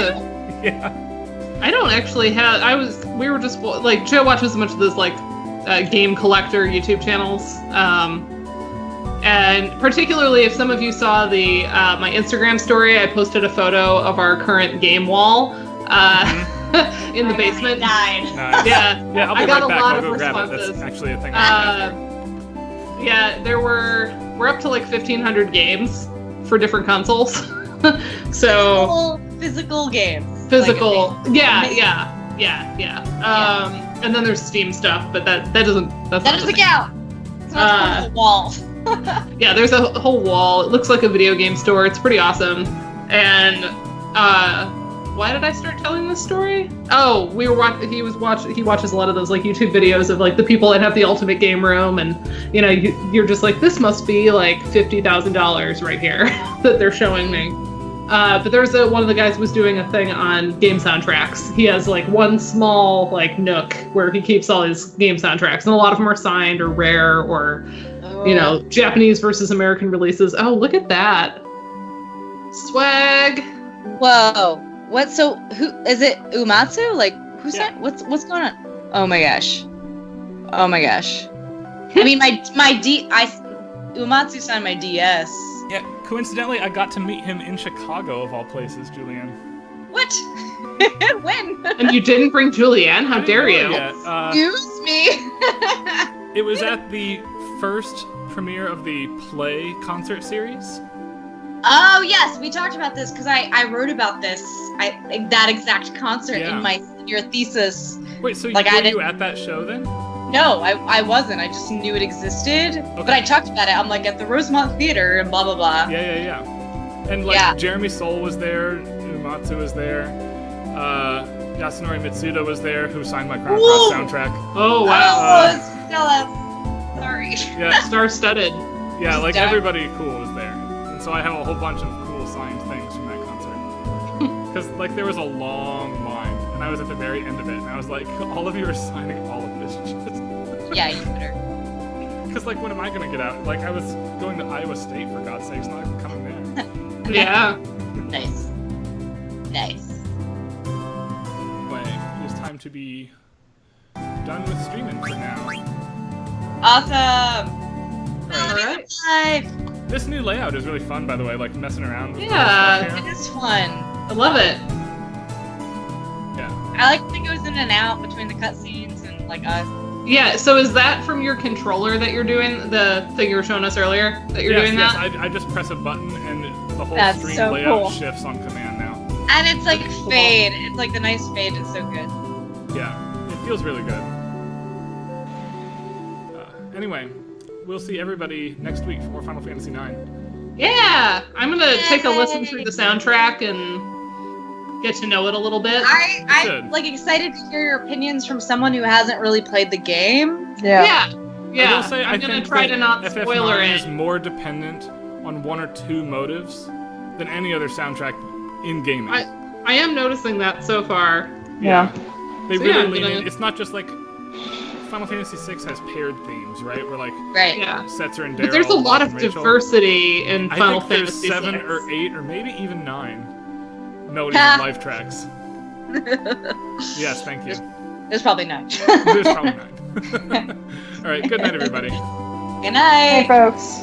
it. Yeah. I don't actually have. We were just like Joe watches a bunch of those like game collector YouTube channels, and particularly if some of you saw the my Instagram story, I posted a photo of our current game wall in the basement. Died. Nice. Yeah, Yeah, I'll be I got right a back. lot I'll of go grab it. responses. That's actually a thing I have. Yeah, we're up to like 1,500 games for different consoles. So Physical games. physical, Like, yeah. And then there's Steam stuff, but that doesn't. That's that not doesn't the count. It's not the wall. Yeah, there's a whole wall. It looks like a video game store. It's pretty awesome. And why did I start telling this story? Oh, he watches a lot of those like YouTube videos of like the people that have the ultimate game room, and you know, you're just like, this must be like $50,000 right here that they're showing me. But there's one of the guys was doing a thing on game soundtracks. He has like one small like nook where he keeps all his game soundtracks, and a lot of them are signed or rare or you know, Japanese versus American releases. Oh, look at that swag! Whoa. What? So who is it? Umatsu? Like who's Yeah. that? What's going on? Oh my gosh. Oh my gosh. I mean, Umatsu signed my DS. Yeah, coincidentally, I got to meet him in Chicago, of all places, Julianne. What? When? And you didn't bring Julianne? How dare you? Excuse me. It was at the first premiere of the Play concert series. Oh yes, we talked about this because I wrote about this. That exact concert Yeah. in my senior thesis. Wait, so Like, were I you didn't- at that show then? No, I wasn't. I just knew it existed. But I talked about it. I'm like at the Rosemont Theater and blah blah blah. Yeah. And like Yeah. Jeremy Soule was there, Umatsu was there, Yasunori Mitsuda was there, who signed my Chrono Cross soundtrack. Oh wow! Oh, Stella. Sorry. Yeah, Star-studded. yeah, like Darn. everybody cool was there, and so I have a whole bunch of cool signed things from that concert. Because like there was a long line, and I was at the very end of it, and I was like, all of you are signing all of this shit. Yeah, you better. Because like, when am I gonna get out? Like, I was going to Iowa State, for God's sakes, not coming there. Yeah. Nice. Anyway, it is time to be done with streaming for now. Awesome. All right. Live. This new layout is really fun, by the way, like messing around with Yeah. stuff It here. is fun. I love it. Yeah. I like when it goes in and out between the cutscenes and like us. Yeah. So is that from your controller that you're doing the thing you were showing us earlier? That you're doing yes, that? I just press a button and the whole That's stream so layout cool. shifts on command now. And it's like fade. It's like the nice fade is so good. Yeah, it feels really good. Anyway, we'll see everybody next week for more Final Fantasy IX. Yeah. I'm gonna take a listen Yay. through the soundtrack and get to know it a little bit. I'm Good. like excited to hear your opinions from someone who hasn't really played the game. Yeah. I will say, I'm I gonna think try that to not FF9 spoiler is it. more dependent on one or two motives than any other soundtrack in gaming. I am noticing that so far. Yeah. They So really yeah, I'm lean gonna- in. It's not just like Final Fantasy VI has paired themes, right? Where like Right. Yeah. Setzer and Daryl. But there's a lot Locke of and Rachel. diversity in I Final think there's Fantasy 7 VI. or 8 or maybe even 9 melodies Ha. and life tracks. Yes, thank you. There's probably none. There's probably 9. All right, good night, everybody. Good Hey, night. folks.